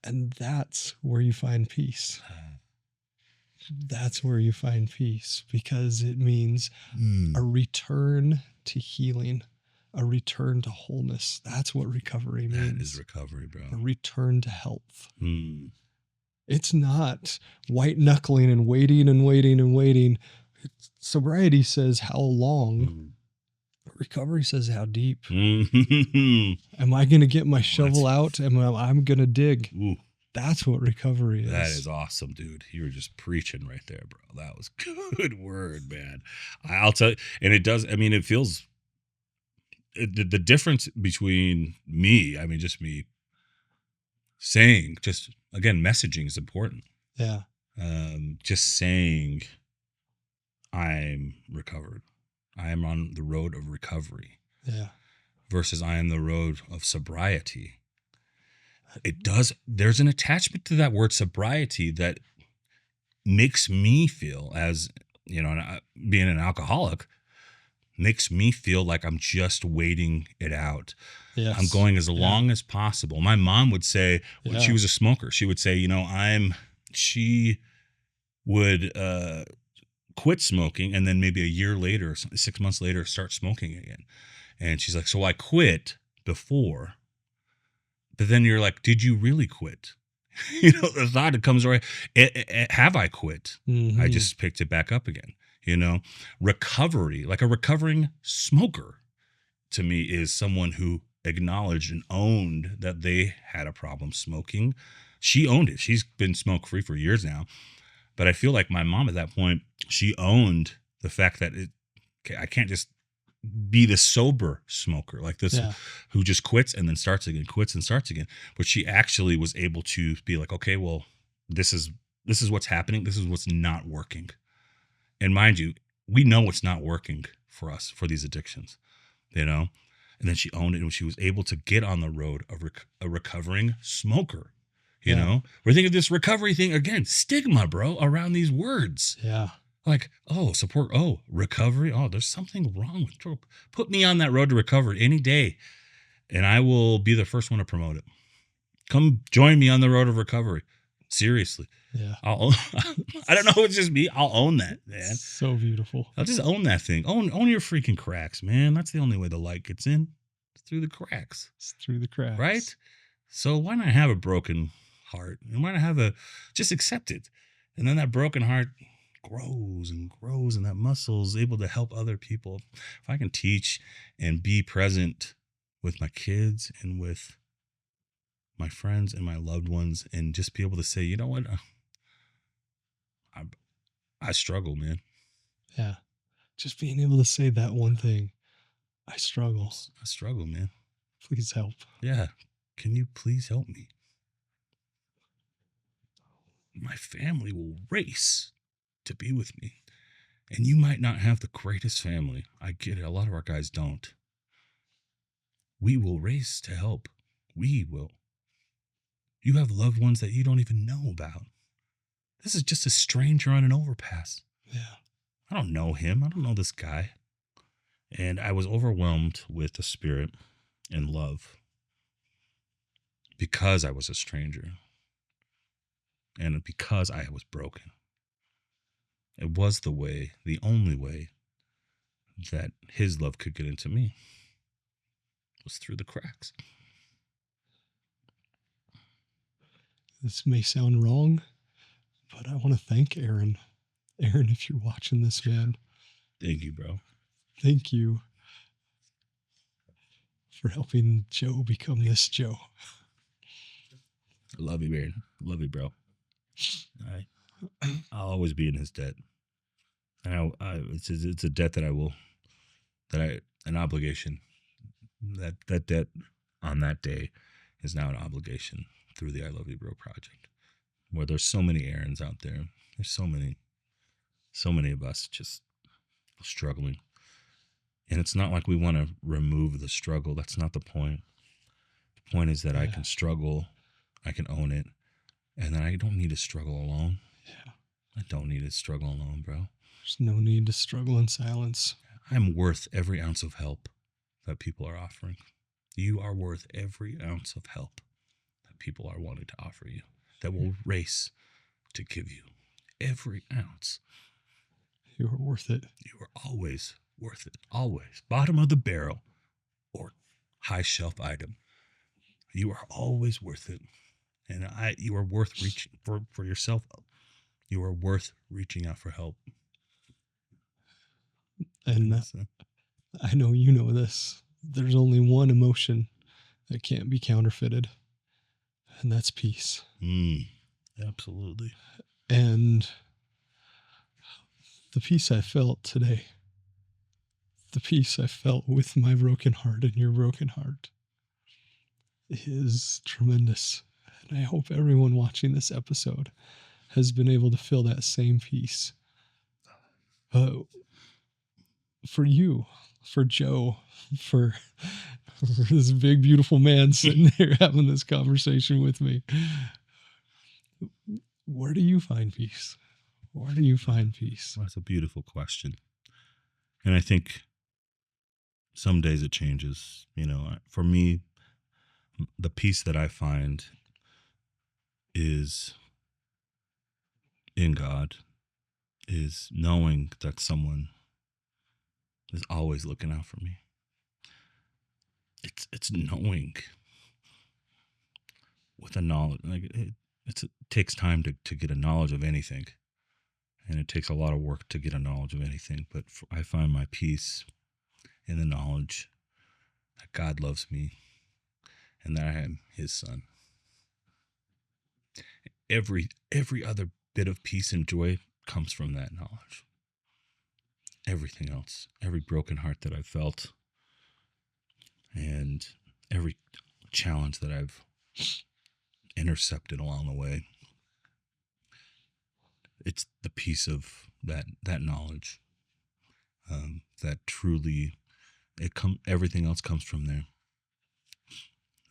And that's where you find peace. That's where you find peace, because it means a return to healing. A return to wholeness. That's what recovery means. That is recovery, bro. A return to health. It's not white knuckling and waiting and waiting and waiting. Sobriety says how long. recovery says how deep. Mhm. Am I going to get my shovel out? I'm going to dig. Ooh, That's what recovery is. that is awesome, dude. You were just preaching right there, bro. That was good word, man. I'll tell you, and it does. I mean, it feels the difference between me. I mean, just me saying, just again, messaging is important. Yeah. Just saying, I'm recovered. I am on the road of recovery. Yeah. Versus I am the road of sobriety. There's an attachment to that word sobriety that makes me feel, as you know, being an alcoholic, makes me feel like I'm just waiting it out. Yes. I'm going as long as possible. My mom would say, when she was a smoker, she would say, she would quit smoking and then maybe a year later, 6 months later, start smoking again. And she's like, so I quit before, but then you're like, did you really quit? The thought that comes right. Have I quit? Mm-hmm. I just picked it back up again. Recovery, like a recovering smoker, to me is someone who acknowledged and owned that they had a problem smoking. She owned it. She's been smoke free for years now. But I feel like my mom at that point, she owned the fact that I can't just be the sober smoker like this who just quits and then starts again, quits and starts again. But she actually was able to be like, okay, well, this is what's happening. This is what's not working. And mind you, we know what's not working for us for these addictions, And then she owned it, and she was able to get on the road of a recovering smoker. We're thinking of this recovery thing again, stigma, bro, around these words. Yeah. Like, support, recovery. There's something wrong with it. Put me on that road to recovery any day, and I will be the first one to promote it. Come join me on the road of recovery. Seriously. Yeah. I don't know. It's just me. I'll own that, man. So beautiful. I'll just own that thing. Own your freaking cracks, man. That's the only way the light gets in. It's through the cracks. It's through the cracks. Right? So why not have a broken heart? And why not just accept it? And then that broken heart grows and grows, and that muscle is able to help other people. If I can teach and be present with my kids and with my friends and my loved ones, and just be able to say, you know what, I struggle, man. Yeah, just being able to say that one thing, I struggle, man. Please help. Yeah, can you please help me? My family will race to be with me. And you might not have the greatest family. I get it. A lot of our guys don't. We will race to help. We will. You have loved ones that you don't even know about. This is just a stranger on an overpass. Yeah. I don't know him. I don't know this guy. And I was overwhelmed with the Spirit and love because I was a stranger and because I was broken. It was the only way that his love could get into me was through the cracks. This may sound wrong, but I want to thank Aaron. Aaron, if you're watching this, man. Thank you, bro. Thank you for helping Joe become this Joe. I love you, man. Love you, bro. I'll always be in his debt. And it's a debt that an obligation. That debt on that day is now an obligation through the I Love You Bro project, where there's so many Aarons out there. There's so many of us just struggling. And it's not like we want to remove the struggle. That's not the point. The point is that I can struggle, I can own it, and then I don't need to struggle alone. Yeah. I don't need to struggle alone, bro. There's no need to struggle in silence. I'm worth every ounce of help that people are offering. You are worth every ounce of help that people are wanting to offer you, that will race to give you every ounce. You are worth it. You are always worth it. Always. Bottom of the barrel or high shelf item. You are always worth it. And you are worth reaching for yourself. You are worth reaching out for help. And I know you know this. There's only one emotion that can't be counterfeited, and that's peace. Absolutely. And the peace I felt today, the peace I felt with my broken heart and your broken heart, is tremendous. And I hope everyone watching this episode has been able to feel that same peace. For you, for Joe, for this big, beautiful man sitting here having this conversation with me. Where do you find peace? Where do you find peace? That's a beautiful question. And I think some days it changes. For me, the peace that I find is in God, is knowing that someone is always looking out for me. It's knowing with a knowledge. Like it takes time to get a knowledge of anything, and it takes a lot of work to get a knowledge of anything. But I find my peace in the knowledge that God loves me and that I am His son. Every other bit of peace and joy comes from that knowledge. Everything else, every broken heart that I've felt, and every challenge that I've intercepted along the way, it's the peace of that knowledge, that truly everything else comes from there.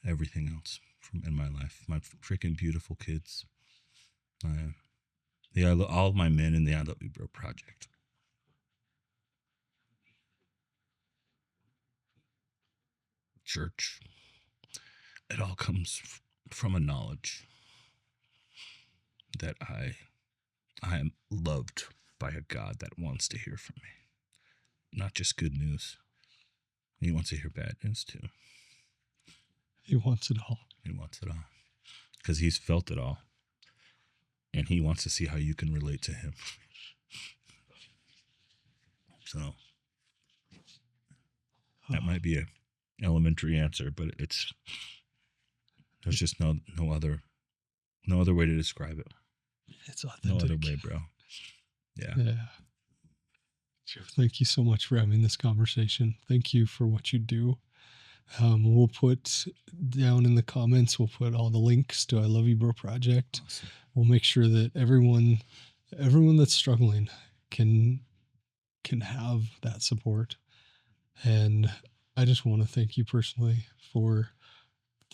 Everything else from in my life, my freaking beautiful kids, all of my men in the I Love You Bro project. Church. It all comes from a knowledge that I am loved by a God that wants to hear from me. Not just good news. He wants to hear bad news too. He wants it all. He wants it all. Because He's felt it all. And He wants to see how you can relate to Him. So that might be a elementary answer, but there's just no other way to describe it. It's authentic. No other way, bro. Yeah. Joe, thank you so much for having this conversation. Thank you for what you do. We'll put down in the comments, we'll put all the links to I Love You Bro project. Awesome. We'll make sure that everyone that's struggling can have that support. And I just want to thank you personally for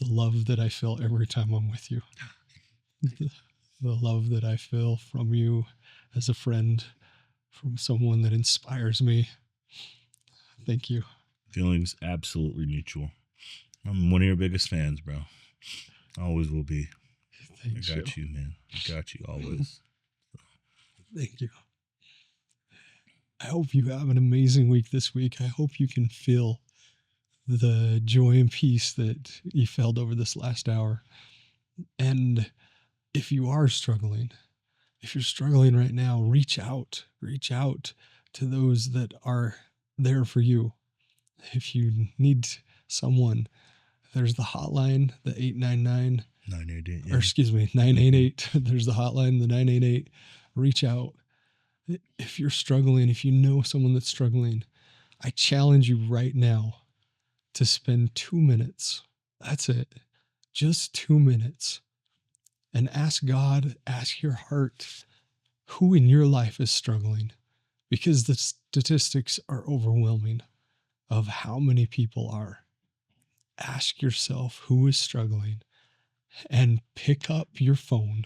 the love that I feel every time I'm with you. The love that I feel from you as a friend, from someone that inspires me. Thank you. Feelings absolutely mutual. I'm one of your biggest fans, bro. Always will be. Thanks, I got Joe. you, man. I got you always. Thank you. I hope you have an amazing week this week. I hope you can feel the joy and peace that you felt over this last hour. And if you are struggling, if you're struggling right now, reach out to those that are there for you. If you need someone, there's the hotline, the 899 988, yeah. or excuse me, 988. There's the hotline, the 988. Reach out. If you're struggling, if you know someone that's struggling, I challenge you right now to spend 2 minutes. That's it. Just 2 minutes. And ask God, ask your heart, who in your life is struggling? Because the statistics are overwhelming of how many people are. Ask yourself who is struggling and pick up your phone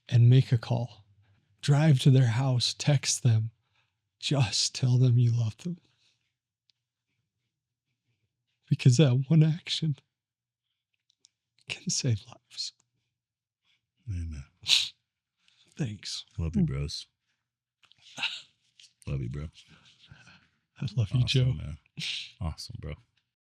and make a call. Drive to their house, text them, just tell them you love them. Because that one action can save lives. Amen. Thanks. Love you, bros. Love you, bro. I love you, Joe. Man. Awesome, bro.